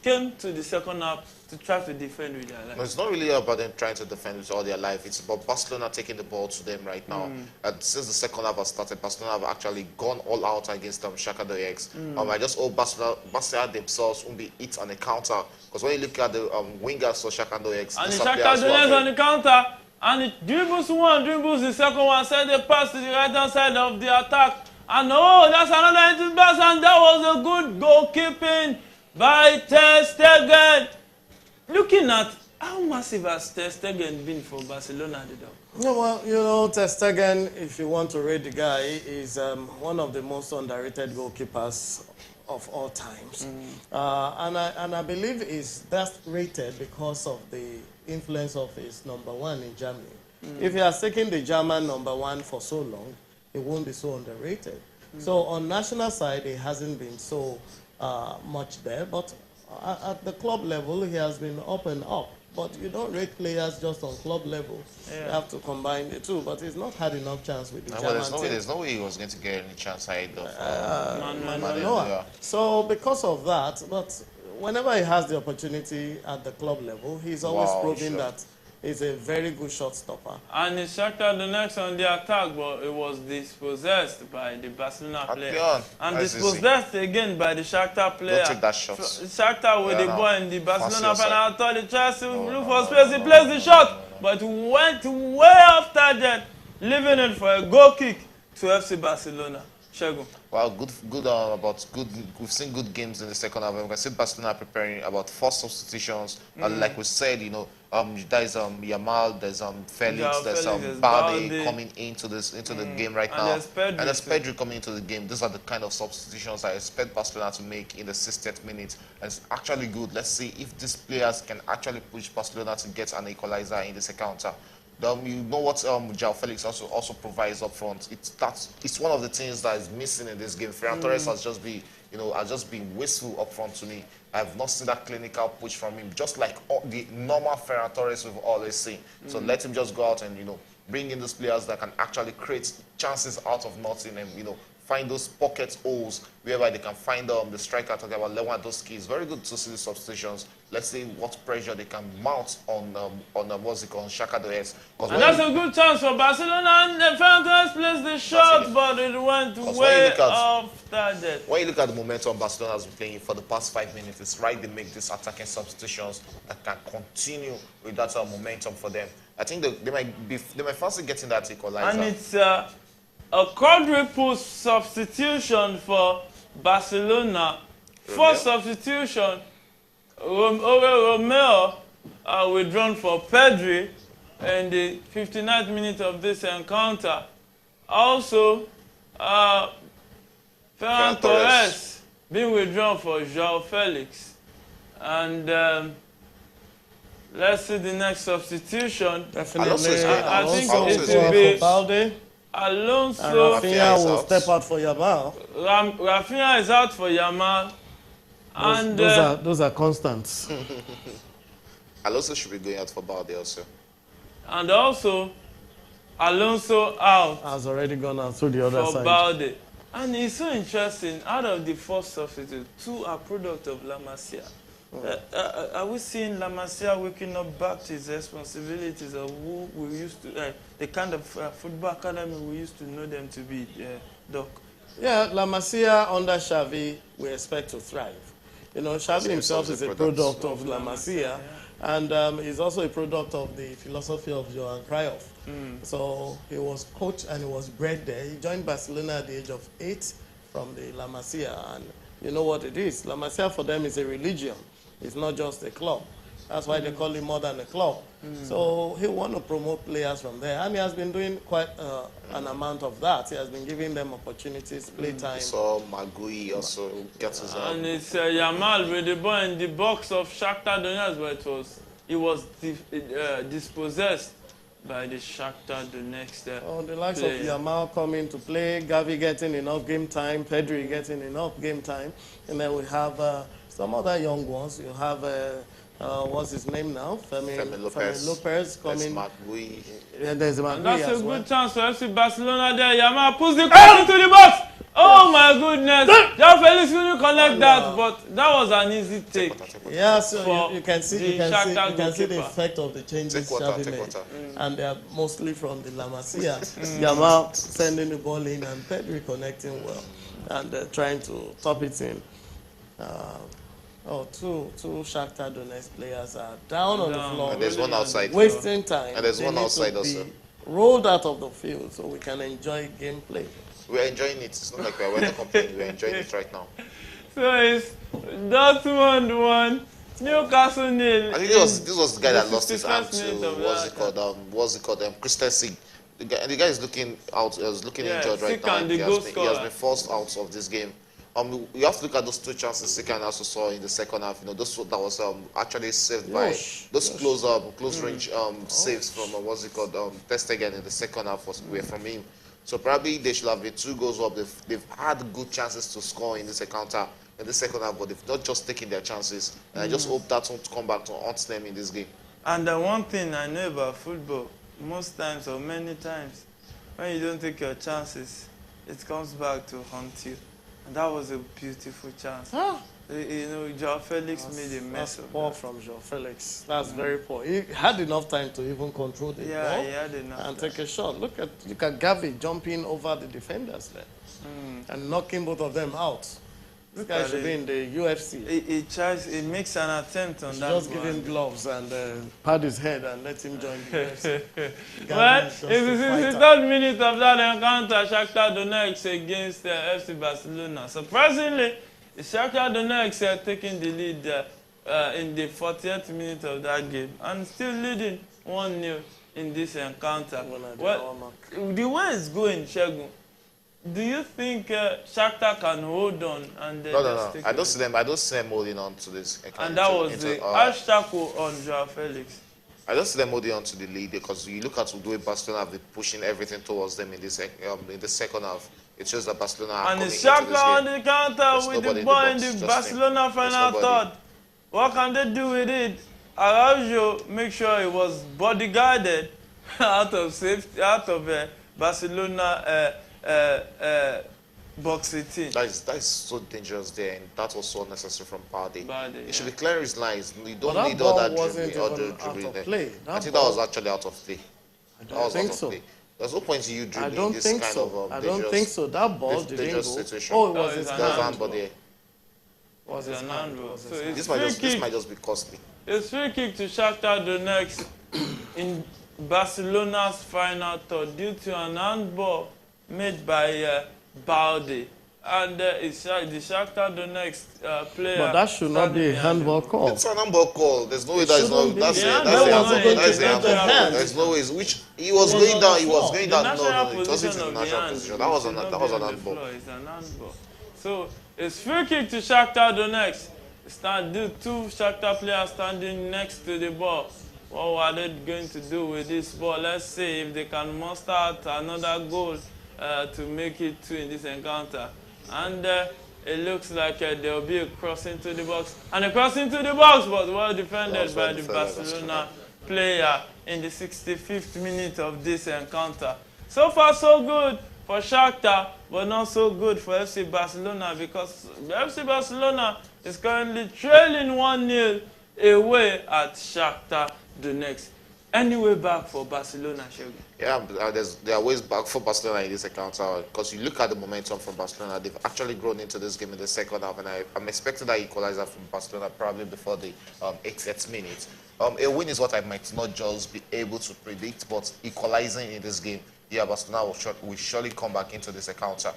came to the second half to try to defend with their life. No, it's not really about them trying to defend with all their life. It's about Barcelona taking the ball to them right now. And since the second half has started, Barcelona have actually gone all out against Shakhtar Donetsk. I just hope Barcelona themselves won't be hit on the counter. Because when you look at the wingers for Shakhtar Donetsk, and the Shakhtar Donetsk on the counter, and it dribbles one, dribbles the second one, send the pass to the right-hand side of the attack. And that's another into pass, and that was a good goalkeeping by Ter Stegen. Looking at how massive has Ter Stegen been for Barcelona, Yeah, well, Ter Stegen, if you want to rate the guy, is one of the most underrated goalkeepers of all times. And I believe is best rated because of the influence of his #1 in Germany. If he has taken the German #1 for so long, it won't be so underrated. So on national side, he hasn't been so much there, but at the club level, he has been up and up. But you don't rate players just on club level. You have to combine the two. But he's not had enough chance with the German team. There's no way he was going to get any chance ahead of Manuel. So because of that, but whenever he has the opportunity at the club level, he's always proving that he's a very good shot stopper. And it's Shakhtar Donetsk on the attack, but it was dispossessed by the Barcelona player. And dispossessed again by the Shakhtar player. Don't take that shot. Shakhtar with the ball in the Barcelona final. I thought he tried to look for space. He placed the shot, but went way off target, leaving it for a goal kick to FC Barcelona. Shagun. Well, we've seen good games in the second half. We can see Barcelona preparing about 4 substitutions. Like we said, there's Yamal, there's Felix, there's Balde coming into the game right now. And there's Pedri coming into the game. These are the kind of substitutions I expect Barcelona to make in the 60th minute. And it's actually good. Let's see if these players can actually push Barcelona to get an equalizer in this encounter. You know what João Felix also provides up front. It's one of the things that is missing in this game. Ferran Torres has just been wasteful up front to me. I have not seen that clinical push from him, just like the normal Ferran Torres we've always seen. So let him just go out and bring in those players that can actually create chances out of nothing and find those pocket holes whereby they can find the striker talking about Lewandowski. It's very good to see the substitutions. let's see what pressure they can mount on what's it called, Shakhtar Donetsk. And that's a good chance for Barcelona, and the Falcons placed the shot, but it went way off target. When you look at the momentum Barcelona has been playing for the past 5 minutes, it's right they make these attacking substitutions that can continue with that momentum for them. I think they might fancy getting that equalizer. And it's a quadruple substitution for Barcelona. First substitution, Romeo withdrawn for Pedri in the 59th minute of this encounter. Also, Ferran Torres being withdrawn for João Felix. And let's see the next substitution. Definitely, I think it will be Balde. Alonso. And Rafinha will step out for Yamal. Rafinha is out for Yamal. And those are constants. Alonso should be going out for Balde also. And also, Alonso out. Has already gone out to the other for side. Balde. And it's so interesting. Out of the four substitutes, 2 are product of La Masia. Are we seeing La Masia waking up back to his responsibilities of who we used to, the kind of football academy we used to know them to be, Doc? Yeah, La Masia under Xavi, we expect to thrive. You know, Xavi himself is a product of La Masia, and he's also a product of the philosophy of Johan Cruyff. So he was coached and he was bred there. He joined Barcelona at the age of 8 from the La Masia, and you know what it is. La Masia for them is a religion. It's not just a club. That's why they call it more than a club. So he want to promote players from there, and he has been doing quite an amount of that. He has been giving them opportunities, play time. So Magui also gets his own. And it's Yamal with the ball in the box of Shakhtar Donetsk, where he was dispossessed by the Shakhtar Donetsk. The likes of Yamal coming to play, Gavi getting enough game time, Pedri getting enough game time, and then we have some other young ones. You have what's his name now? Fermin Lopez coming. Magui. There's Magui And that's as a well. good chance for FC Barcelona there. Yamal puts the cross into the box. Oh my goodness. João Felix couldn't connect that, but that was an easy take. Yeah, so you can see the goalkeeper. effect of the changes Xavi made. And they are mostly from the La Masia. Yamal sending the ball in and Pedri connecting well and trying to top it in. Two Shakhtar Donetsk players are down on the floor. And there's one outside. Wasting time. And there's one outside also. Rolled out of the field so we can enjoy gameplay. We're enjoying it. It's not like we're not complaining. We're enjoying it right now. So it's Dortmund 1, Newcastle 0. I think this was the guy that lost his arm to what's it called? Christensen. The guy is looking out. Is looking injured right now. He has been forced out of this game. You have to look at those 2 chances Sika also saw in the second half. You know, that was actually saved by those close range saves from what's it called? Ter Stegen in the second half were from him. So probably they should have been 2 goals up. They've had good chances to score in this encounter in the second half, but they've not just taken their chances. And I just hope that won't come back to haunt them in this game. And the one thing I know about football, most times or many times, when you don't take your chances, it comes back to haunt you. And that was a beautiful chance. You know, João Felix made a mess of poor from João Felix. That's very poor. He had enough time to even control the ball he had enough and take a shot. Look at Gavi jumping over the defenders there and knocking both of them out. This guy should be in the UFC. He makes an attempt on that. Just give him gloves and pad his head and let him join the UFC. Well, it's the 63rd minute of that encounter, Shakhtar Donetsk against FC Barcelona. Surprisingly, Shakhtar Donetsk taking the lead in the 40th minute of that game and still leading 1-0 in this encounter. Well, the way it's going, Shegun, do you think Shakhtar can hold on? And No. I don't see them holding on to this. And that was the hashtag on João Felix. I don't see them holding on to the lead because you look at the way Barcelona have been pushing everything towards them in the second half. It shows that Barcelona are and coming it's into this Shakhtar game. on the counter with the ball in the Barcelona final third. What can they do with it? Araujo make sure it was bodyguarded out of safety, out of Barcelona box 18. That is so dangerous there, and that was so unnecessary from Balde. He should be clearing his lines. You don't need all that dribbling there. I think that was actually out of play. I don't think so. There's no point in you dribbling this kind of I don't think so. That ball didn't go. Situation. Oh, it was his handball there. Was his handball. So this might just be costly. It's free kick to Shakhtar Donetsk in Barcelona's final third due to an handball made by Balde. And it's the Shakhtar Donetsk player. But that should not be a handball call. It's an handball call. There's no way that is not. That's the handball. There's no way. Which he was going down. He was going down. No, it wasn't in the natural position. That was an handball. It's an handball. So it's free kick to Shakhtar Donetsk. Two Shakhtar players standing next to the ball. What are they going to do with this ball? Let's see if they can muster out another goal to make it two in this encounter. And it looks like there will be a cross into the box. And a cross into the box, but well defended by the Barcelona player in the 65th minute of this encounter. So far, so good for Shakhtar, but not so good for FC Barcelona, because FC Barcelona is currently trailing 1-0 away at Shakhtar Donetsk. Any way back for Barcelona, Shogi? Yeah, there are ways back for Barcelona in this encounter, because you look at the momentum from Barcelona. They've actually grown into this game in the second half, and I'm expecting that equalizer from Barcelona probably before the 80th minute. A win is what I might not just be able to predict, but equalizing in this game, yeah, Barcelona will surely come back into this encounter.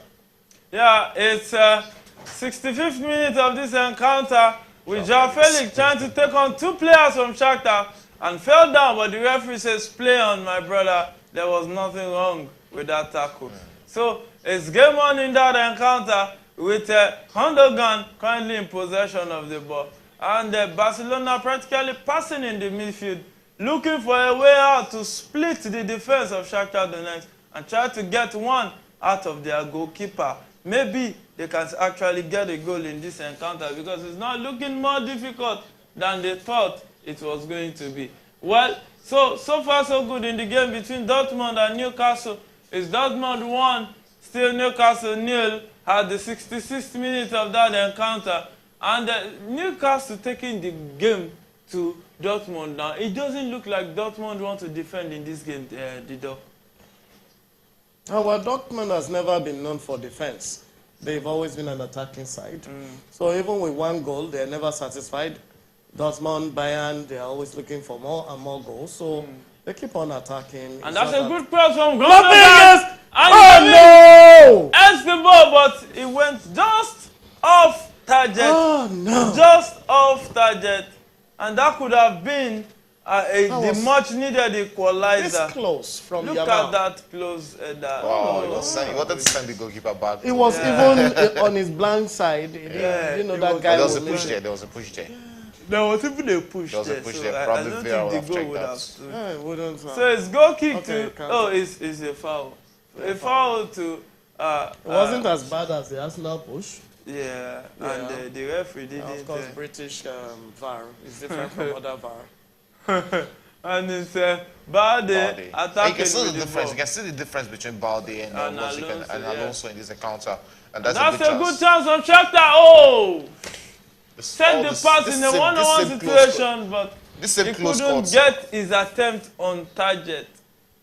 Yeah, it's 65th minute of this encounter with João Felix trying to take on two players from Shakhtar and fell down, but the referee says, play on, my brother. There was nothing wrong with that tackle. So it's game on in that encounter with Gundogan currently in possession of the ball. And Barcelona practically passing in the midfield, looking for a way out to split the defense of Shakhtar Donetsk and try to get one out of their goalkeeper. Maybe they can actually get a goal in this encounter, because it's not looking more difficult than they thought it was going to be. Well, so far so good in the game between Dortmund and Newcastle. It's Dortmund 1, still Newcastle 0 at the 66th minute of that encounter. And Newcastle taking the game to Dortmund now. It doesn't look like Dortmund want to defend in this game, Dido. Well, Dortmund has never been known for defense. They've always been an attacking side. So even with one goal, they're never satisfied. Dortmund, Bayern, they're always looking for more and more goals. So they keep on attacking. And that's a good cross from Gundogan. Oh, no! Ends the ball, but it went just off target. Oh, no. Just off target. And that could have been the much-needed equalizer. This close from Look Yamal. at that close. Wow, he wanted to send the goalkeeper back. It was even on his blind side. You know, that guy there was a push there. There was a push there. There was even a push there. Was a push there. Probably I Vera don't think the goal would have stood. Yeah, it wouldn't. So it's goal kick Okay, to... Oh, it's a foul. A foul to... it wasn't as bad as the Arsenal push. Yeah, and the referee didn't... Of course, British VAR is different from other VAR. And it's Balde attacking you can see the difference. ball. You can see the difference between Balde and Alonso in this encounter. And that's a good chance. chance on Shakhtar. Oh! Sent the pass in a one-on-one situation, but he couldn't get his attempt on target.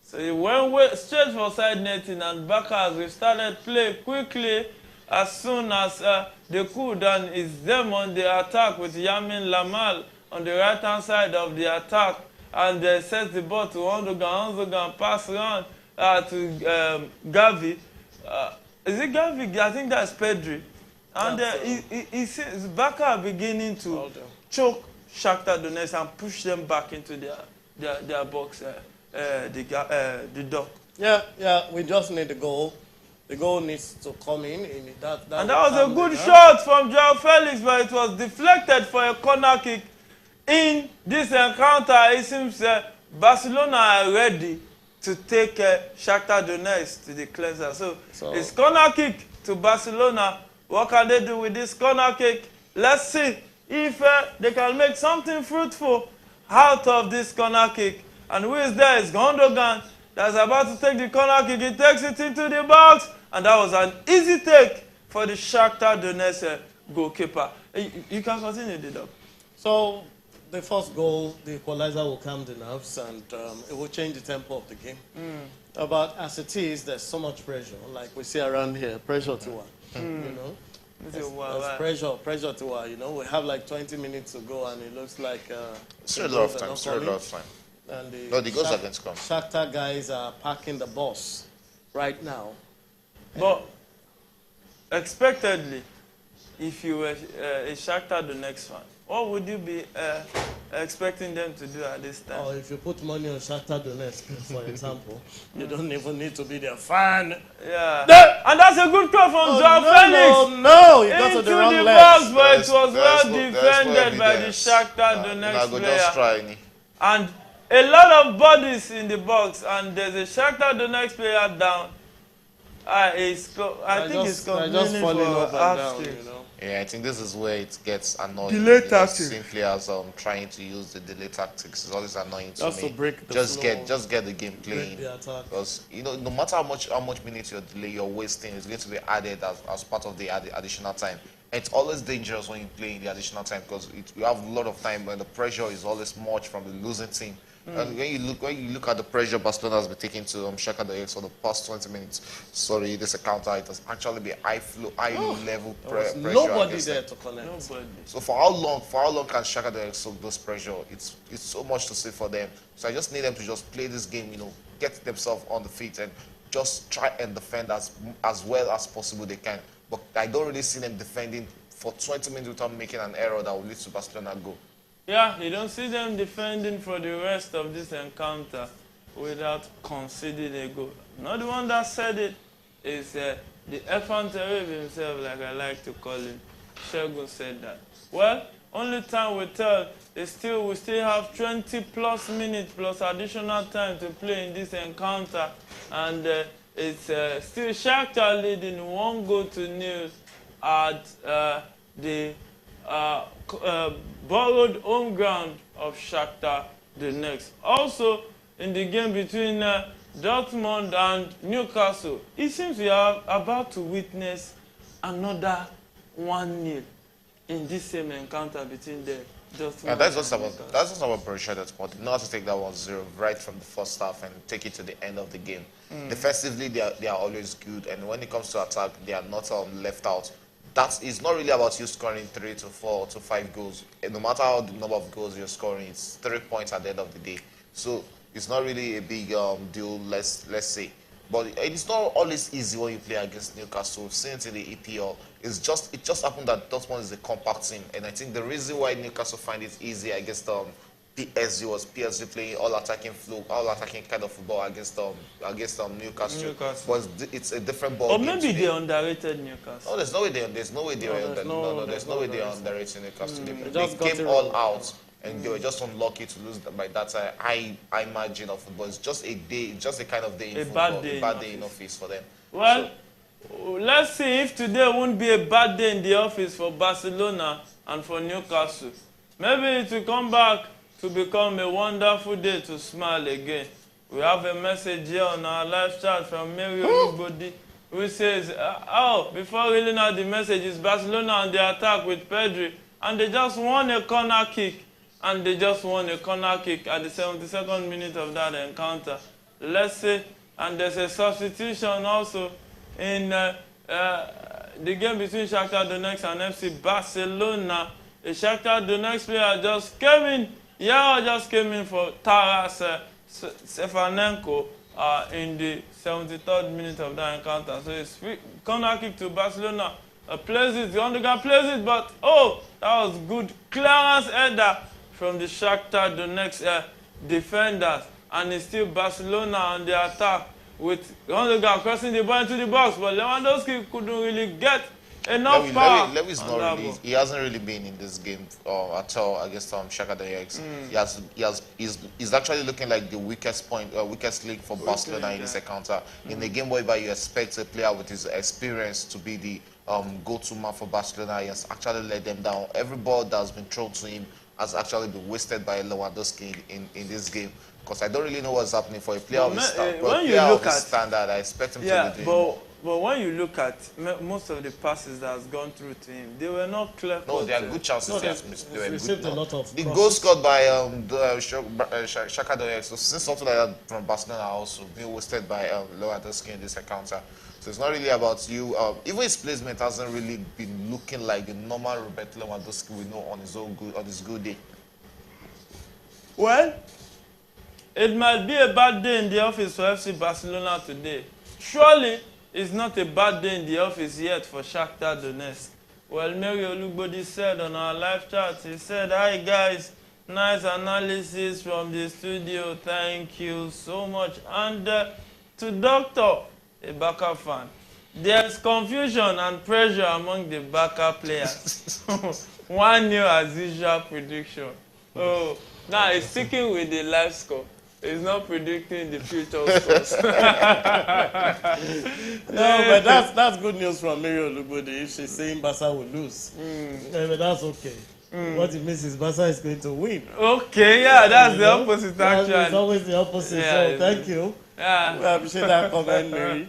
So he went straight for side netting, and backers we started play quickly as soon as they could, and it's them on the attack with Yamin Lamal on the right-hand side of the attack, and they set the ball to Gundogan, pass around to Gavi. Is it Gavi? I think that's Pedri. And he sees Barca beginning to choke Shakhtar Donetsk and push them back into their box, the dock. Yeah, we just need the goal. The goal needs to come in. That was a good shot from João Felix, but it was deflected for a corner kick. In this encounter, it seems Barcelona are ready to take Shakhtar Donetsk to the cleanser. So it's corner kick to Barcelona. What can they do with this corner kick? Let's see if they can make something fruitful out of this corner kick. And who is there? It's Gundogan that's about to take the corner kick. He takes it into the box, and that was an easy take for the Shakhtar Donetsk goalkeeper. You can continue, Didok. So the first goal, the equalizer will calm the nerves and it will change the tempo of the game. But as it is, there's so much pressure, like we see around here, pressure to one, you know. There's pressure to one, you know. We have like 20 minutes to go and it looks like... still a lot of time, still a lot of time. And the goals are going to come. Shakhtar guys are packing the bus right now. But expectedly, if you were a Shakhtar Donetsk fan, what would you be expecting them to do at this time? Oh, if you put money on Shakhtar Donetsk, for example, you don't even need to be their fan. Yeah. And that's a good call from Joao Felix. No, you got to the wrong into the legs. box, but it was well defended by the Shakhtar Donetsk player. Just try. And a lot of bodies in the box, and there's a Shakhtar Donetsk player down. I think it's complaining for half street. Yeah, I think this is where it gets annoying. Delay tactics. Simply as trying to use the delay tactics. It's always annoying to just me. To break the just flow, get the game playing. Because you know, no matter how much minutes you're delay, you're wasting, it's going to be added as part of the additional time. It's always dangerous when you play in the additional time because you have a lot of time when the pressure is always much from the losing team. And when you look at the pressure Barcelona has been taking to Shakhtar Donetsk for the past 20 minutes, sorry, this encounter, it has actually been high level pressure. Nobody there to connect. Nobody. So for how long can Shakhtar Donetsk soak this pressure? It's so much to say for them. So I just need them to just play this game, you know, get themselves on the feet and just try and defend as well as possible they can. But I don't really see them defending for 20 minutes without making an error that will lead to Barcelona goal. Yeah, you don't see them defending for the rest of this encounter without conceding a goal. Not the one that said it is the Efan Tereb himself, like I like to call him. Shogun said that. Well, only time will tell. We still have 20 plus minutes plus additional time to play in this encounter. And it's still Shakhtar leading 1-0 at the borrowed home ground of Shakhtar Donetsk. Also, in the game between Dortmund and Newcastle, it seems we are about to witness another 1-0 in this same encounter between the Dortmund and that's just about Borussia Dortmund. They know how to take that 1-0 right from the first half and take it to the end of the game. Defensively, they are always good, and when it comes to attack, they are not left out. That is not really about you scoring 3 to 4 to 5 goals. And no matter how the number of goals you're scoring, it's 3 points at the end of the day. So it's not really a big deal, let's say. But it's not always easy when you play against Newcastle. Since in the EPL, it just happened that Dortmund is a compact team, and I think the reason why Newcastle find it easy against PSG was PSG playing all attacking kind of football against Newcastle. But it's a different ball. Or maybe they underrated Newcastle. No, there's no way they underrated Newcastle. They came all out. And they were just unlucky to lose by that high margin of football. It's just a day, just a kind of day in football, a bad day in office for them. Well, let's see if today won't be a bad day in the office for Barcelona and for Newcastle. Maybe it will come back to become a wonderful day to smile again. We have a message here on our live chat from Mary Olubodi, who says, before reading out the message, it's Barcelona on the attack with Pedri, and they just won a corner kick. And they just won a corner kick at the 72nd minute of that encounter. Let's say, and there's a substitution also in the game between Shakhtar Donetsk and FC Barcelona. A Shakhtar Donetsk player just came in. Just came in for Taras Stefanenko in the 73rd minute of that encounter. So it's corner kick to Barcelona. Plays it, the underground plays it, but that was good clearance header from the Shakhtar Donetsk defenders, and it's still Barcelona on the attack with Ronaldo crossing the ball into the box, but Lewandowski couldn't really get enough power. Lewy's not really. He hasn't really been in this game at all against Shakhtar Donetsk. He's actually looking like the weakest link for Barcelona in this encounter. In a game whereby you expect a player with his experience to be the go-to man for Barcelona, he has actually let them down. Every ball that has been thrown to him has actually been wasted by Lewandowski in this game. Because I don't really know what's happening for a player of his standard. I expect him to be doing more. But when you look at most of the passes that has gone through to him, they were not clear. No, they are good chances. No, They were received good. a lot of The crosses. goal scored by Shakhtar Donetsk. So since something like that from Barcelona also being wasted by Lewandowski in this encounter. So it's not really about you. Even his placement hasn't really been looking like the normal Robert Lewandowski we know on his good day. Well, it might be a bad day in the office for FC Barcelona today. Surely, it's not a bad day in the office yet for Shakhtar Donetsk. Well, Mary Olugbodi said on our live chat, he said, "Hi guys, nice analysis from the studio. Thank you so much." And to Doctor, a Barca fan, there's confusion and pressure among the Barca players. 1-0 as usual prediction. Oh, now he's sticking with the live score. He's not predicting the future scores. No, but that's good news from Mary Olugbodi if she's saying Barca will lose. Yeah, but that's okay. What it means is Barca is going to win. Okay, yeah, that's the opposite It's actually. always the opposite, Yeah, so thank you. Yeah. We appreciate that comment, Mary.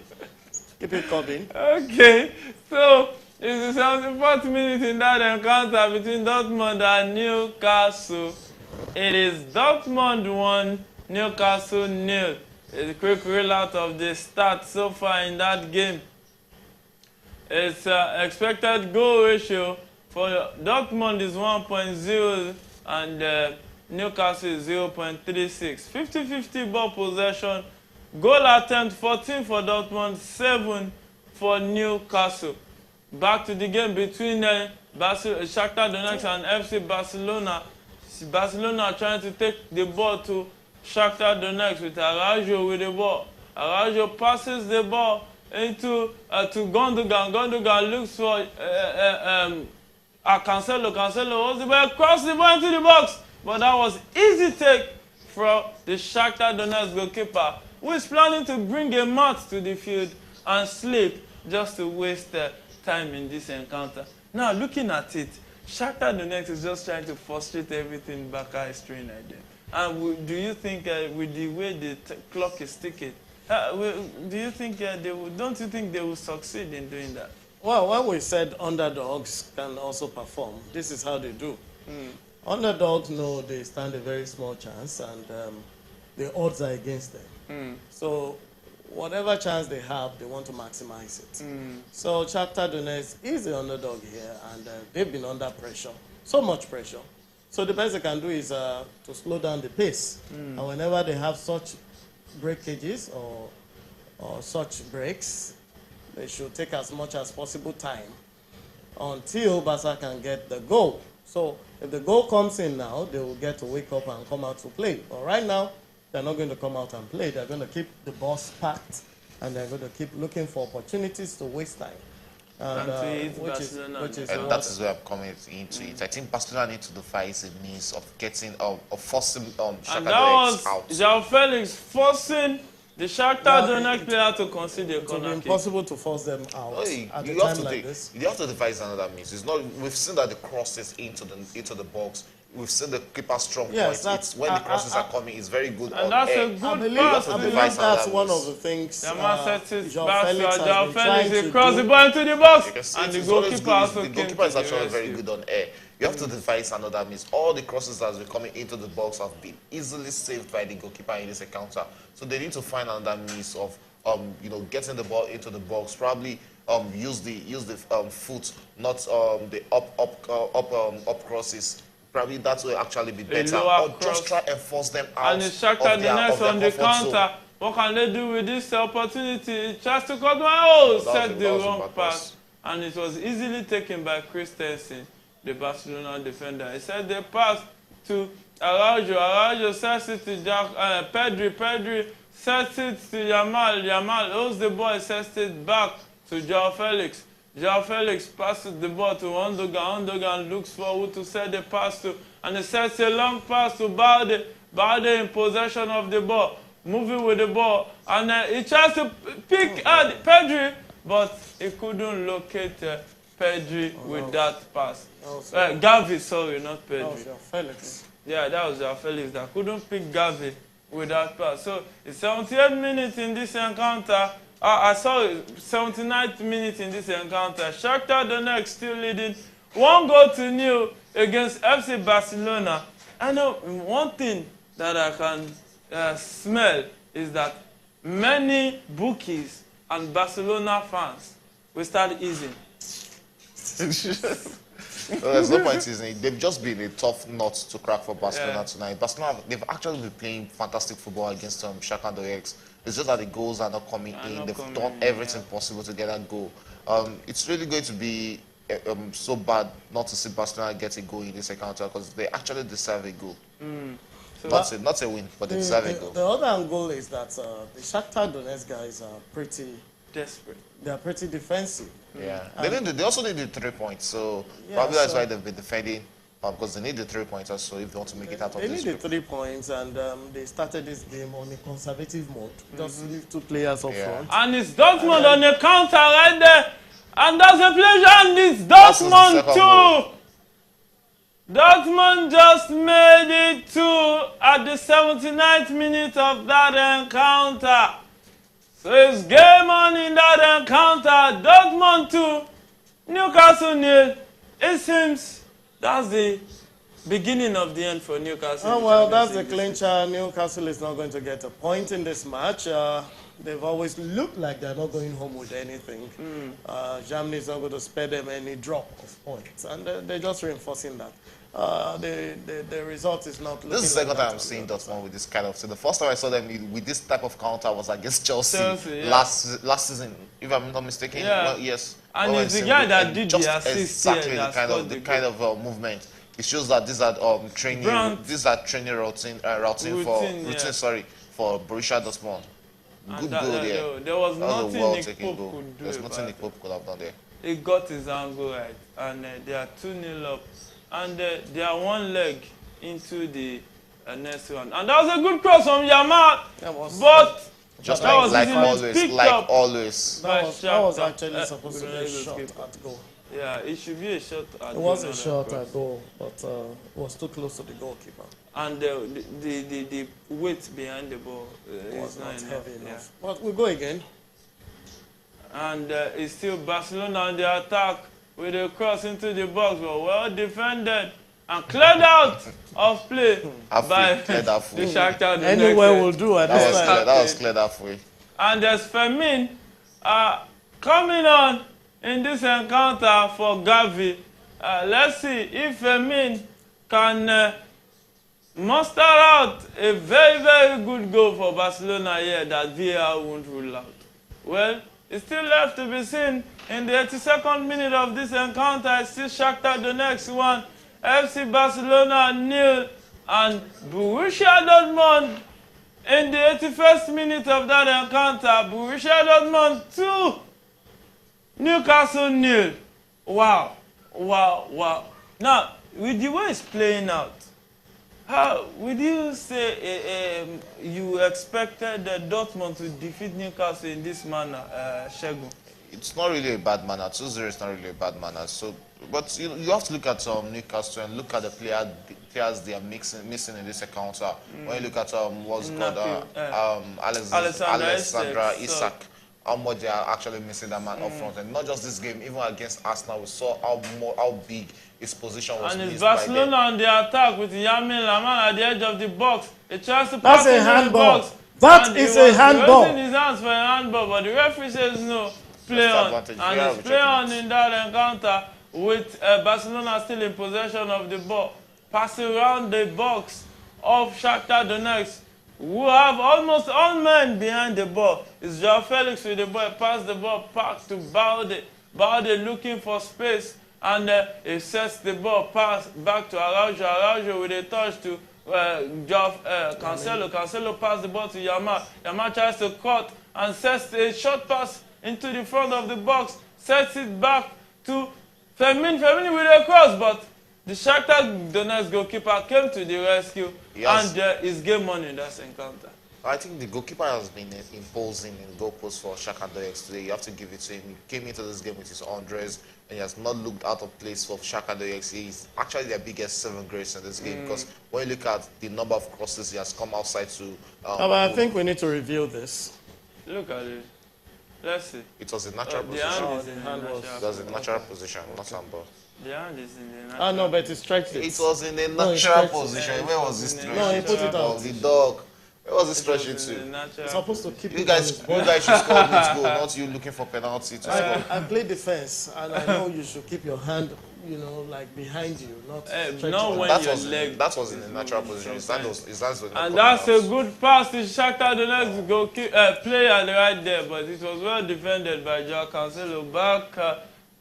Keep it coming. Okay, so it's the 74th minute in that encounter between Dortmund and Newcastle. It is Dortmund 1, Newcastle 0. It's a quick rollout of the stats so far in that game. Its expected goal ratio for Dortmund is 1.0 and Newcastle is 0.36. 50-50 ball possession. Goal attempt 14 for Dortmund, 7 for Newcastle. Back to the game between Shakhtar Donetsk and FC Barcelona. Barcelona trying to take the ball to Shakhtar Donetsk with Araujo with the ball. Araujo passes the ball into to Gundogan. Gundogan looks for Cancelo. Cancelo was the ball, cross the ball into the box. But that was easy take from the Shakhtar Donetsk goalkeeper, who is planning to bring a mat to the field and sleep just to waste time in this encounter. Now, looking at it, Shakhtar Donetsk is just trying to frustrate everything Barca is throwing at them. And do you think, with the way the clock is ticking, do you think don't you think they will succeed in doing that? Well, when we said underdogs can also perform, this is how they do. Underdogs know they stand a very small chance, and the odds are against them. So whatever chance they have, they want to maximize it. So Shakhtar Donetsk is the underdog here, and they've been under pressure, so much pressure. So the best they can do is to slow down the pace. And whenever they have such breakages or such breaks, they should take as much as possible time until Barca can get the goal. So if the goal comes in now, they will get to wake up and come out to play. But right now, they're not going to come out and play. They're going to keep the bus packed, and they're going to keep looking for opportunities to waste time. And which is that is where I'm coming into it. I think Barcelona need to devise a means of getting of forcing Shakhtar Donetsk out. João Felix forcing the Shakhtar Donetsk player to concede a corner kick. It's impossible to force them out at a time like this. You have to devise another means. It's not. We've seen that the crosses into the box. We've seen the keeper strong points. It's when the crosses are coming, it's very good. And that's a good pass. I believe that's one of the things. The man sets his João back to Felix João Felix. He crosses the ball into the box. And the goalkeeper also came. The goalkeeper is actually very good on air. You have to devise another means. All the crosses that have been coming into the box have been easily saved by the goalkeeper in this encounter. So they need to find another means of getting the ball into the box. Probably use the foot, not the up crosses. Probably that will actually be better. Or just try and force them out. And the Shakhtar Donetsk on the counter. What can they do with this opportunity? Just to cut set the wrong pass. And it was easily taken by Christensen, the Barcelona defender. He said they passed to Araujo. Araujo sets it to Pedri. Pedri sets it to Yamal. Yamal holds the ball, sets it back to João Felix. João Felix passes the ball to Gundogan. Gundogan looks for who to set the pass to, and he sets a long pass to Balde. Balde in possession of the ball, moving with the ball, and he tries to pick at Pedri, but he couldn't locate Pedri with that pass. Gavi, sorry, not Pedri. That was João Felix. Yeah, that was João Felix that couldn't pick Gavi with that pass. So it's 78 minutes in this encounter. I saw 79th minute in this encounter. Shakhtar Donetsk still leading 1-0 against FC Barcelona. I know one thing that I can smell is that many bookies and Barcelona fans will start easing. Well, there's no point in it. They've just been a tough nut to crack for Barcelona tonight. Barcelona, they've actually been playing fantastic football against Shakhtar Donetsk. It's just that the goals are not coming in. They've done everything possible to get that goal. It's really going to be so bad not to see Barcelona get a goal in this encounter because they actually deserve a goal. So not a win, but they deserve a goal. The other angle is that the Shakhtar Donetsk guys are pretty desperate. They are pretty defensive. Yeah, they also need the 3 points, so probably that's why they've been defending, because they need the 3 points also if they want to make it out of this. They need the 3 points, and they started this game on a conservative mode. Just leave 2 players up front. And it's Dortmund on the counter right there, and that's a pleasure, and it's Dortmund too. Dortmund just made it 2 at the 79th minute of that encounter. So it's game on in that encounter. Dortmund 2, Newcastle 0. It seems that's the beginning of the end for Newcastle. Oh, well, that's the clincher. Newcastle is not going to get a point in this match. They've always looked like they're not going home with anything. Germany is not going to spare them any drop of points, and they're just reinforcing that. The result is not looking. This is the second time I'm seeing Dortmund with this kind of. So the first time I saw them with this type of counter was against Chelsea last season, if I'm not mistaken. Well, yes. And it's the guy that did the assist exactly the kind of movement. It shows that these are training routine for Borussia Dortmund. Good goal there. There was nothing Nick Pope could do. There's nothing Nick Pope could have done there. He got his angle right, and they are 2-0 up. And they are 1 leg into the next one. And that was a good cross from Yamal. But just that was like always. That was actually supposed to be a shot at goal. Yeah, it should be a shot at goal. It was a shot at goal, but it was too close to the goalkeeper. And the weight behind the ball was not heavy enough. But we'll go again. And it's still Barcelona on the attack, with a cross into the box, but well defended and cleared out of play by the Shakhtar. Anywhere will do at this time. That was cleared halfway. And there's Fermin coming on in this encounter for Gavi. Let's see if Fermin can muster out a very, very good goal for Barcelona here that VAR won't rule out. Well, it's still left to be seen. In the 82nd minute of this encounter, it's still Shakhtar Donetsk 1, FC Barcelona 0, and Borussia Dortmund in the 81st minute of that encounter, Borussia Dortmund 2, Newcastle 0. Wow, wow, wow. Now, with the way it's playing out, how would you say you expected Dortmund to defeat Newcastle in this manner, Shegun? It's not really a bad manner. 2-0 is not really a bad manner. So, but you have to look at Newcastle and look at the players they are missing in this encounter. When you look at what's called Alexandra Isak, how much they are actually missing that man up front, and not just this game. Even against Arsenal, we saw how big his position was. And it's Barcelona on the attack with Yamin Lamar at the edge of the box. He tries to pass into the box. That is a handball. He was raising his hands for a handball, but the referee says no. Play on, and it's play on in that encounter with Barcelona still in possession of the ball, passing around the box of Shakhtar Donetsk, who have almost all men behind the ball. It's Joao Felix with the ball, pass the ball back to Balde. Balde looking for space, and he sets the ball pass back to Araujo. Araujo with a touch to Cancelo. Cancelo pass the ball to Yamal. Yamal tries to cut and sets a short pass into the front of the box, sets it back to Fermin. Fermin with a cross, but the Shakhtar Donetsk goalkeeper came to the rescue, and it's game on in that encounter. I think the goalkeeper has been imposing in goalposts for Shakhtar Donetsk today. You have to give it to him. He came into this game with his Andres, and he has not looked out of place for Shakhtar Donetsk. He's actually their biggest 7 grace in this game, because when you look at the number of crosses he has come outside to... I think we need to review this. Look at it. Let's see. It was a natural The position. hand is the in the hand was- natural It was a natural position, not handball. The hand is in the natural. Ah, no, but he stretched it. It was in a No, he natural stretched it. position. Where was this stretching? No, he put it out. The dog. Where was he It stretching was in the to? natural. He's supposed to keep You it guys on his should score this goal, not you looking for penalty to score. I play defense, and I know you should keep your hand, you know, like behind you, not stretch not it. when That your was leg that was in a is natural moving position. His sometimes. hands were not And coming that's a out. good pass to Shakhtar Donetsk goalkeeper player right there, but it was well defended by Joao Cancelo. Back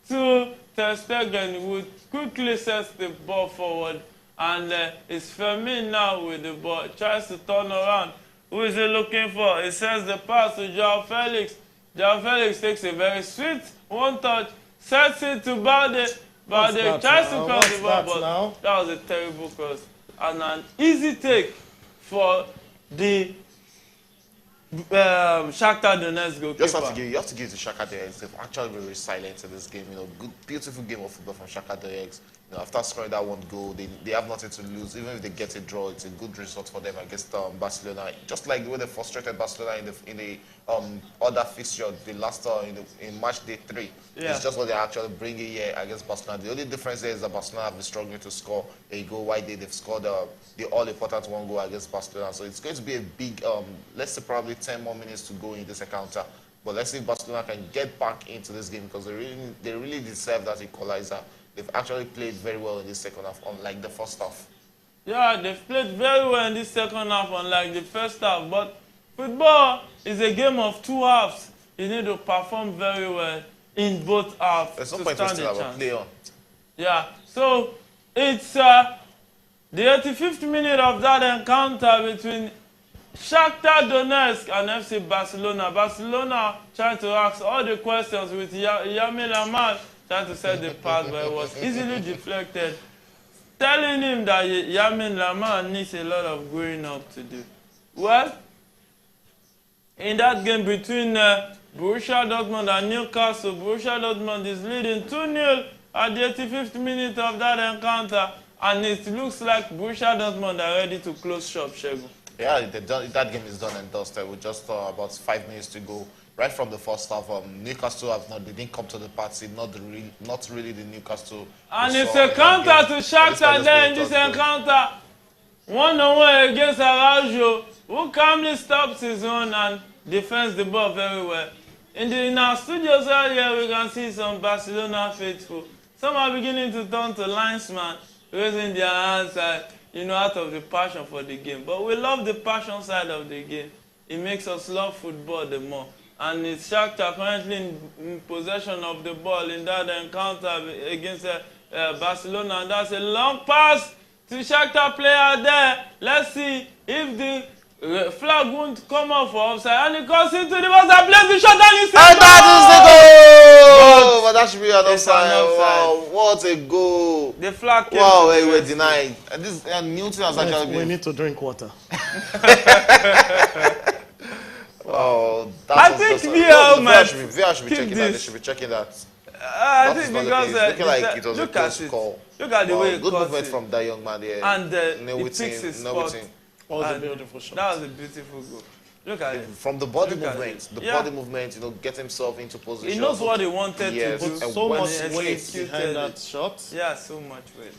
to Ter Stegen, who quickly sets the ball forward, and it's Fermin now with the ball, tries to turn around. Who is he looking for? He sends the pass to Joao Felix. Joao Felix takes a very sweet one touch, sets it to Balde. Balde tries to cross the ball, but that was a terrible cross. And an easy take for the Shakhtar Donetsk goalkeeper. You have to give to Shakhtar Donetsk. They've actually been very silent in this game. You know, good, beautiful game of football from Shakhtar Donetsk. You know, after scoring that one goal, they have nothing to lose. Even if they get a draw, it's a good result for them against Barcelona. Just like the way they frustrated Barcelona in the other fixture, the last in match day 3. Yeah. It's just what they're actually bringing here against Barcelona. The only difference there is that Barcelona have been struggling to score a goal. Why they've scored the all-important one goal against Barcelona. So it's going to be a big, let's say probably 10 more minutes to go in this encounter. But let's see if Barcelona can get back into this game, because they really deserve that equalizer. They've actually played very well in this second half, unlike the first half. Yeah, they've played very well in this second half, unlike the first half. But football is a game of 2 halves. You need to perform very well in both halves There's to no point to stand still a have a chance. play on. Yeah, so it's the 85th minute of that encounter between Shakhtar Donetsk and FC Barcelona. Barcelona trying to ask all the questions with Yamin Lamar trying to set the pass, but it was easily deflected, telling him that Yamin Lamar needs a lot of growing up to do. Well, in that game between Borussia Dortmund and Newcastle, Borussia Dortmund is leading 2-0 at the 85th minute of that encounter, and it looks like Borussia Dortmund are ready to close shop, Shegun. Yeah, that game is done and dusted with just about 5 minutes to go. Right from the first half, Newcastle they didn't come to the party, not really the Newcastle. And it's a counter to Shakhtar there in this encounter. One-on-one against Araujo, who calmly stops his own and defends the ball very well. In our studios earlier, we can see some Barcelona faithful. Some are beginning to turn to linesman, raising their hands, out of the passion for the game. But we love the passion side of the game. It makes us love football the more. And it's Shakhtar currently in possession of the ball in that encounter against Barcelona. And that's a long pass to Shakhtar player there. Let's see if the flag won't come off for offside. And it goes into the box and plays the shot and it's And that is the goal! But that should be an offside. Wow, what a goal! The flag came. Wow, we were denied. And Newton has actually We been. need to drink water. Oh, I think VR should be checking that. They should be checking that. I think because it's looking like it was a look close at it. call. Look at the way it Good cuts movement it. from that young man there. And he picks his spot. That was a And beautiful shot. that was a beautiful goal. Look at it. From the body Look at movement, it. Yeah. body movement, get himself into position. He knows what he wanted Yes. to do. And So when much he weight executed behind it. that shot. Yeah, so much weight.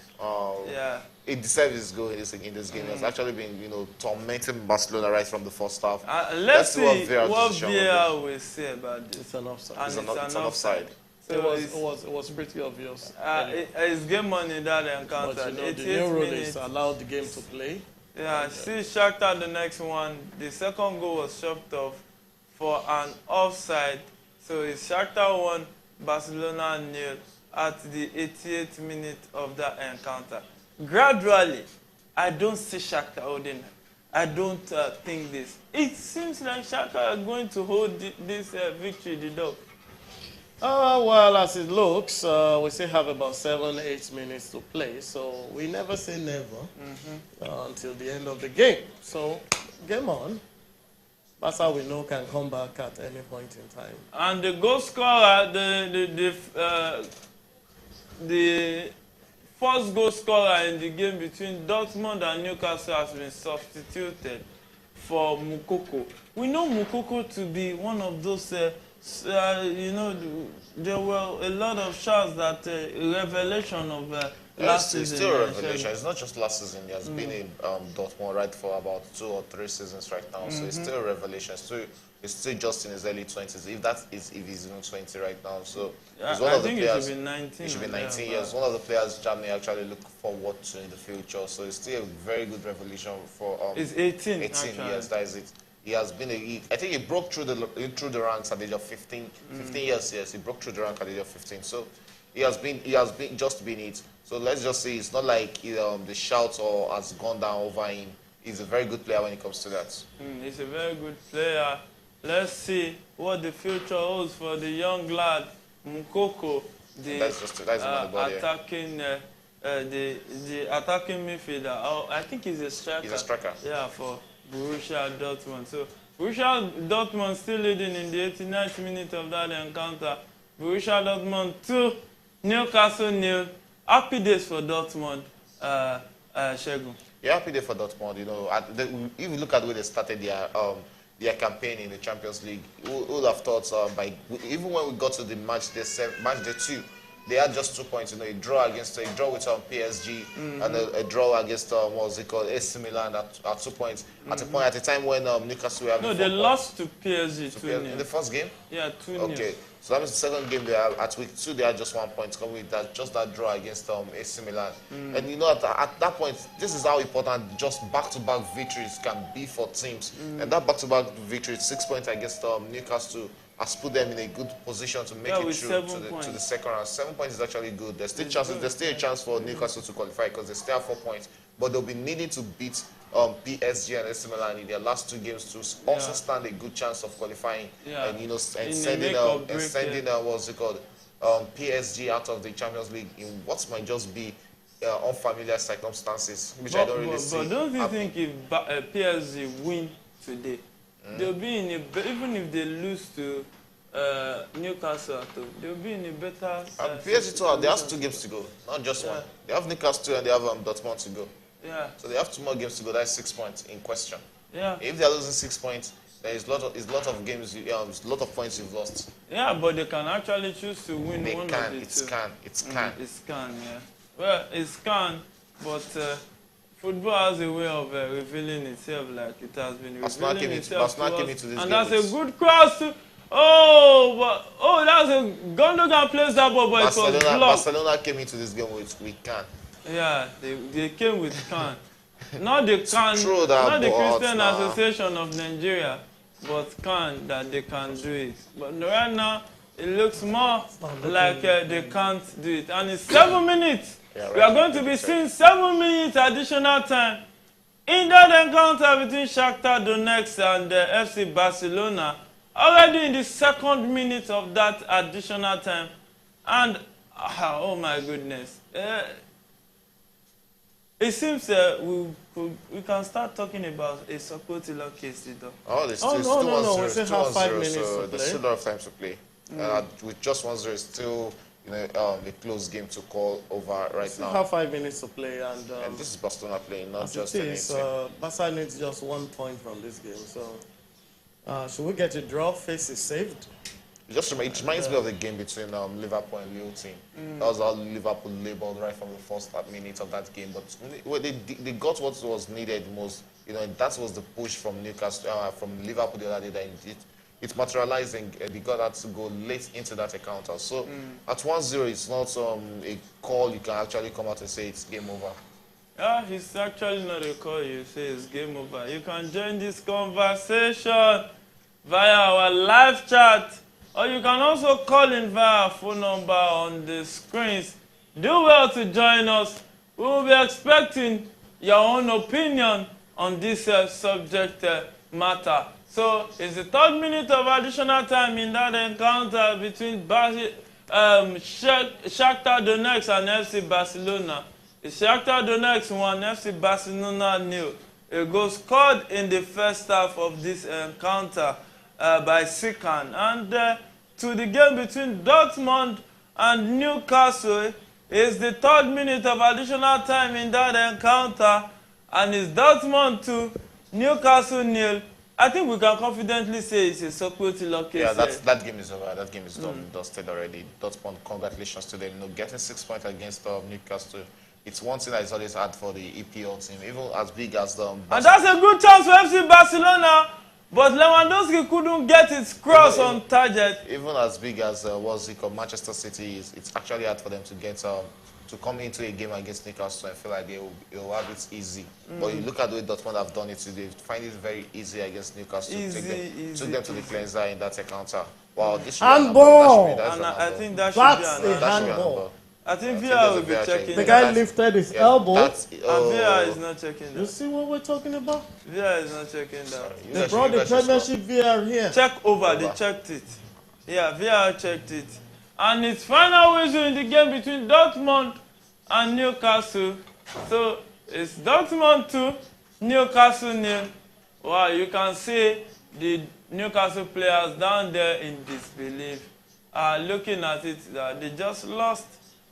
Yeah. It deserves his goal in this game. It's actually been, tormenting Barcelona right from the first half. Let's see what decision will be. VR will say about this. It's an offside. And It's an offside. So It was pretty obvious. it's game on in that encounter. But the 88 new rule minutes. is allowed the game to play. Yeah, see Shakhtar the next one. The second goal was chopped off for an offside. So it's Shakhtar 1, Barcelona 0 at the 88th minute of that encounter. Gradually, I don't see Shakhtar holding. I don't think this. It seems like Shakhtar are going to hold this victory, the dog. Well, as it looks, we still have about 7-8 minutes to play. So we never say never until the end of the game. So game on. That's how we know can come back at any point in time. And the goal scorer, the first goal scorer in the game between Dortmund and Newcastle has been substituted for Moukoko. We know Moukoko to be one of those You know, there were a lot of shots that revelation of last season. It's still a revelation. It's not just last season. He has been in Dortmund right for about 2 or 3 seasons right now. So it's still a revelation. It's still just in his early 20s. If he's even 20 right now. So he's one of the players. He should be 19. He should be 19 years. One of the players Germany actually look forward to in the future. So it's still a very good revelation for. He's 18. 18 years. That is it. He has been I think he broke through the ranks at the age of 15. 15 years, yes. He broke through the rank at the age of 15. So he has been just been it. So let's just say it's not like the shout or has gone down over him. He's a very good player when it comes to that. He's a very good player. Let's see what the future holds for the young lad Mukoko, the attacking midfielder. Oh, I think he's a striker. He's a striker. Yeah, for Borussia Dortmund. So Borussia Dortmund still leading in the 89th minute of that encounter. Borussia Dortmund 2, Newcastle 0. Happy days for Dortmund, Shegun. Yeah, happy day for Dortmund. You know, if you look at the way they started their campaign in the Champions League, who would have thought even when we got to the match day 2, they had just 2 points. You know, a draw with PSG and a draw against what was it called, AC Milan at 2 points. At a time when Newcastle were having 4 they points. lost to PSG 2-0 in the first game. Yeah, 2-0. Okay, so that means the second game they are at week 2. They had just 1 point coming with that, just that draw against AC Milan. And you know, at that point, this is how important just back-to-back victories can be for teams. And that back-to-back victory, 6 points against Newcastle, has put them in a good position to make it through to the second round. 7 points is actually good. There's still chances. There's still a chance for Newcastle to qualify because they still have 4 points, but they'll be needing to beat PSG and AC Milan in their last 2 games to also stand a good chance of qualifying. And you know, sending what's it called, PSG out of the Champions League in what might just be unfamiliar circumstances, which I don't really see. But don't you think if PSG win today, they'll be in even if they lose to Newcastle, they'll be in a better. PSG too, they have 2 games to go, not just 1. They have Newcastle and they have Dortmund to go. Yeah. So they have 2 more games to go. That's 6 points in question. Yeah. If they are losing 6 points, there is a lot of games. A lot of points you've lost. Yeah, but they can actually choose to win one of the 2. It's can. Yeah. Well, it's can, but football has a way of revealing itself, like it has been revealing itself to us. And that's a good cross to. That's a Gundogan plays that ball, but it was blocked. Barcelona came into this game with can. Yeah, they came with can. Not the can, not the Christian Association of Nigeria, but can that they can do it. But right now, it looks more like they can't do it. And it's 7 minutes. Yeah, right. We are going to be seeing 7 minutes additional time in that encounter between Shakhtar Donetsk and FC Barcelona. Already in the 2nd minute of that additional time. And, oh my goodness. It seems we can start talking about a Sokotila case, though. Oh, there's still 1-0. We still have 5 minutes so there's still a lot of time to play. With just 1-0, it's still a close game to call over right now. We have 5 minutes to play, and this is Barcelona playing, not just anything. Barca needs just 1 point from this game. So, should we get a draw? Face is saved. It reminds me of the game between Liverpool and Lille team. That was how Liverpool labelled right from the first minute of that game. But they got what was needed most. You know, that was the push from Newcastle, from Liverpool the other day. That it materialized and they got that to go late into that encounter. So at 1-0, it's not a call you can actually come out and say it's game over. Yeah, it's actually not a call you say it's game over. You can join this conversation via our live chat. Or you can also call in via our phone number on the screens. Do well to join us. We will be expecting your own opinion on this subject matter. So, it's the 3rd minute of additional time in that encounter between Shakhtar Donetsk and FC Barcelona. It's Shakhtar Donetsk 1, FC Barcelona 0. A goal scored in the first half of this encounter by Sikan. And to the game between Dortmund and Newcastle is the 3rd minute of additional time in that encounter. And it's Dortmund 2, Newcastle 0. I think we can confidently say it's a Sokoti case. Yeah, that game is over. That game is done, dusted already. Dortmund, congratulations to them. You know, getting 6 points against Newcastle. It's one thing that is always hard for the EPL team, even as big as the. And that's a good chance for FC Barcelona, but Lewandowski couldn't get his cross on target. Even as big as Manchester City is, it's actually hard for them to get to come into a game against Newcastle and feel like they will have it easy. But you look at the way Dortmund have done it today, find it very easy against Newcastle. Took them to the cleanser in that encounter. Wow, this should handball. Be I think that should be a handball. I think VR will be checking. The guy lifted his elbow. And VR is not checking that. You see what we're talking about? VR is not checking that. They brought the Premiership VR here. Check over, they checked it. Yeah, VR checked it. And it's final whistle in the game between Dortmund and Newcastle. So it's Dortmund 2, Newcastle 0. Wow, you can see the Newcastle players down there in disbelief are looking at it that they just lost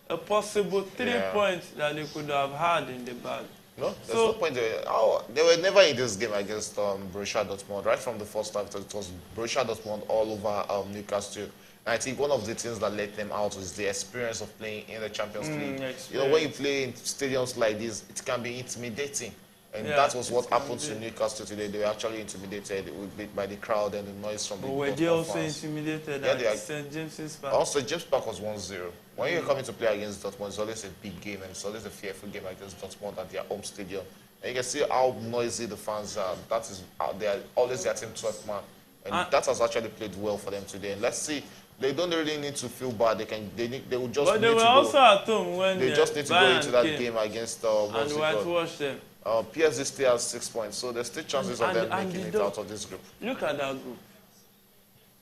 a possible 3 points that they could have had in the bag. No, there's no point. They were never in this game against Borussia Dortmund. Right from the first half, it was Borussia Dortmund all over Newcastle. And I think one of the things that let them out is the experience of playing in the Champions League. You know, when you play in stadiums like this, it can be intimidating. And that was what happened to Newcastle today. They were actually intimidated by the crowd and the noise from the were they also intimidated at St. James's Park? Also, James Park was 1-0. When you're coming to play against Dortmund, it's always a big game and it's always a fearful game against Dortmund at their home stadium. And you can see how noisy the fans are. That is, they are always their team 12th man. And that has actually played well for them today. And let's see. They don't really need to feel bad. They will just. But they were also at home when they just need to go into that game against. And whitewash them. PSG still has 6 points, so there's still chances of them making it out of this group. Look at that group.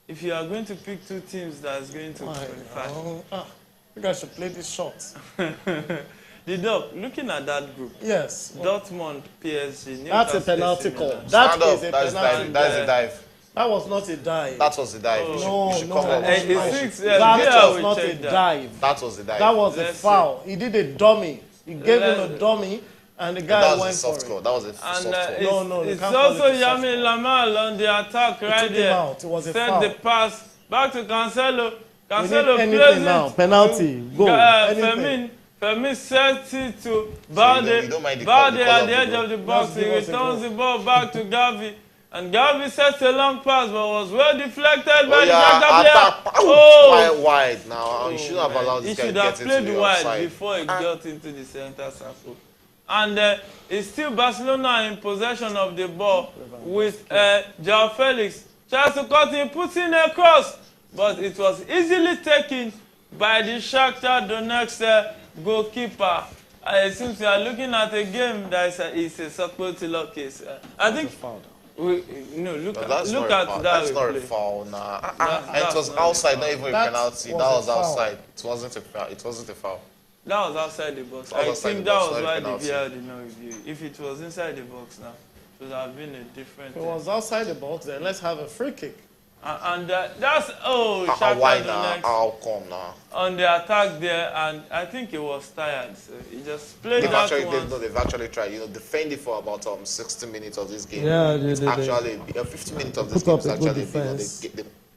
If you are going to pick two teams that's going to qualify, you guys should play this shot. Looking at that group. Yes. Dortmund, PSG, Newcastle. That's a penalty call. That is a penalty. That is a dive. That was not a dive. That was a dive. No, that was not a dive. That was a dive. That was a foul. He did a dummy. He gave him a dummy, and the guy went for it. That was a soft score. No. It's also Yamin Lamal on the attack right there. It was a foul. Send the pass back to Cancelo. Cancelo plays now. Penalty. Go. Fermin sets it to Balde. Balde at the edge of the box. He returns the ball back to Gavi. And Gavi sets a long pass, but was well deflected by the Shakhtar player. Wide now. You shouldn't have allowed this guy to get into the offside. He should have played wide before he got into the center circle. And it's still Barcelona in possession of the ball with João Felix. Tries to cut in, puts in a cross, but it was easily taken by the Shakhtar Donetsk goalkeeper. It seems we are looking at a game that is a Sokoti case. I think. Look at that. That's not a foul. It was outside, not even a penalty. That was outside. It wasn't a foul. That was outside the box. I think that was why the VR did not review. If it was inside the box now, it would have been a different thing. If it was outside the box, then let's have a free kick. And that's Shakhtar Donetsk. How come now? On the attack there, and I think he was tired, so he just played that once. They've actually tried, defending for about 60 minutes of this game. Yeah, actually 50 minutes of this game is actually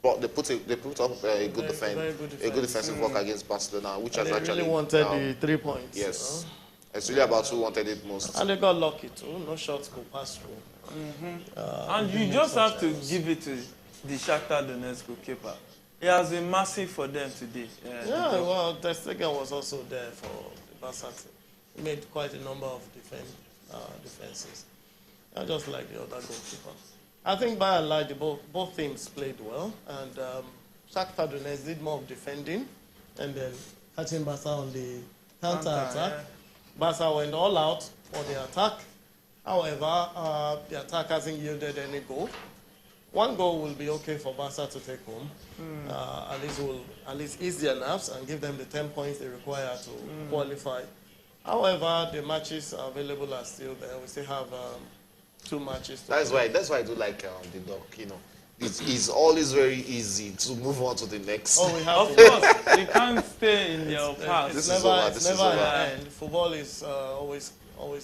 they put up a good defensive work against Barcelona, which has actually really wanted the 3 points. Yes, it's really about who wanted it most. And they got lucky too. No shots could pass through. And you just have to give it to the Shakhtar Donetsk goalkeeper. It has been massive for them today. Well, the second was also there for the Barca team. He made quite a number of defenses. Just like the other goalkeeper. I think by and large, both teams played well. And Shakhtar Donetsk did more of defending and then catching Barca on the counter-attack. Barca went all out for the attack. However, the attack hasn't yielded any goal. One goal will be okay for Barca to take home. At least ease their nerves and give them the 10 points they require to qualify. However, the matches available are still there. We still have 2 matches. That's why I do like the doc. It's always very easy to move on to the next. We have of course, you can't stay in your past. It's never an end. Football is always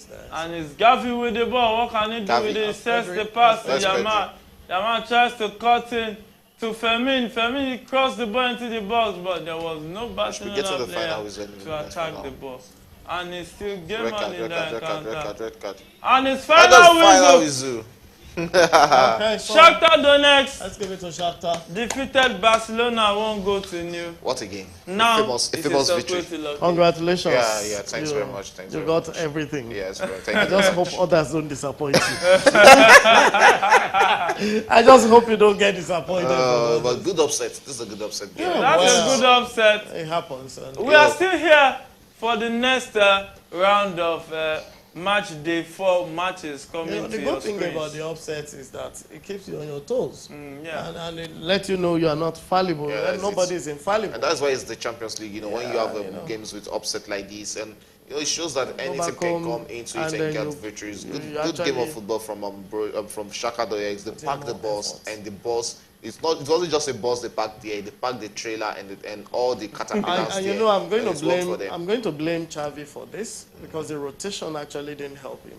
there. And it's Gavi with the ball. What can he do with it? He sets the pass to Yamal. Yamal tries to cut in to Fermin. Fermin crossed the ball into the box, but there was no Barcelona player to attack the ball. And it's still game on in the encounter. Red card. And it's final whistle. Okay, so Shakhtar Donetsk let's give it to Shakhtar. defeated Barcelona 1-0. What a game. Now, a famous victory. Congratulations. Yeah, thanks very much. Thanks you very got much. everything. Yes, bro. Thank I you. just hope others don't disappoint you. I just hope you don't get disappointed. But good upset. This is a good upset game. Yeah. That's Wow. a good upset. It happens. And We are still here for the next round of match day 4 matches coming the to your good thing screens. about the upsets is that it keeps you on your toes. Yeah. And it lets you know you are not fallible. Yeah, And nobody is infallible. And that's why it's the Champions League. When you have you know. games with upset like this, and it shows that any back team can home, come into and it then and get you- victories. you Good game actually- of football from Shakhtar Donetsk. They packed the more bus, effort. and the bus. It wasn't just a bus they packed there. They packed the trailer and all the caterpillars And there. you know, I'm going And to it's worked for blame. them. I'm going to blame Xavi for this because the rotation actually didn't help him.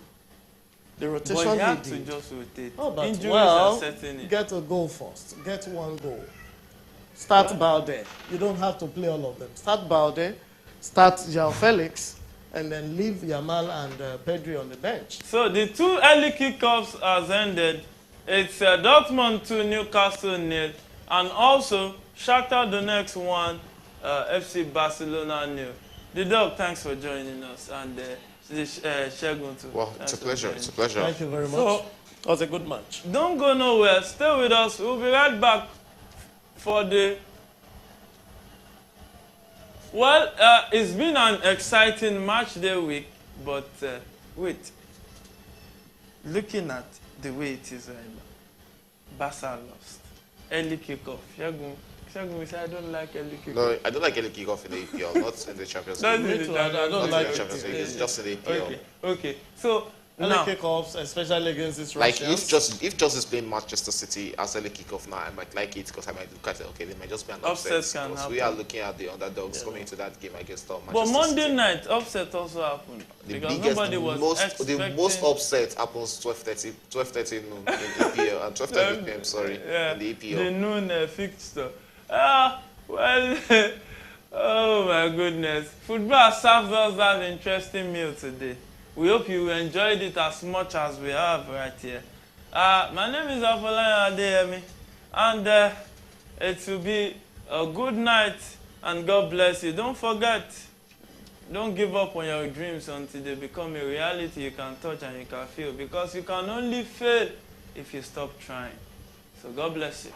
The rotation But you have he to did. just rotate. Oh, but Injuries well, are setting it. get a goal first. Get one goal. Start Balde. You don't have to play all of them. Start Balde, start João Felix, and then leave Yamal and Pedri on the bench. So the 2 early kickoffs has ended. It's Dortmund 2, Newcastle 0, and also Shakhtar Donetsk 1, FC Barcelona 0. The dog, thanks for joining us, and Shegun too. Well, it's a pleasure. It's a pleasure. Thank you very much. So, It was a good match. don't go nowhere. Stay with us. We'll be right back for the... Well, it's been an exciting match day week, but wait. Looking at the way it is right now, Barca lost. Early kickoff. Shegun, we say I don't like early kickoff. No, I don't like any kickoff in the EPL, not in the Champions That's League. it. too, I don't Not in like the it. Champions League. It's just in the EPL. Okay. So Early now, kickoffs, especially against these Like Russians. if just is playing Manchester City as early kickoff now, I might like it because I might look at it. Okay, they might just be an upset. Upsets can Because we are looking at the underdogs coming into that game against Manchester but Monday City. night upset also happened because nobody was expecting. The most upset happens 12:30 noon in EPL and 12:30 PM. Sorry, Yeah, in the the EPL. noon fixture. Well, oh my goodness. Football served us that interesting meal today. We hope you enjoyed it as much as we have right here. My name is Afolayan Adeyemi, and it will be a good night, and God bless you. Don't forget, don't give up on your dreams until they become a reality you can touch and you can feel, because you can only fail if you stop trying. So God bless you.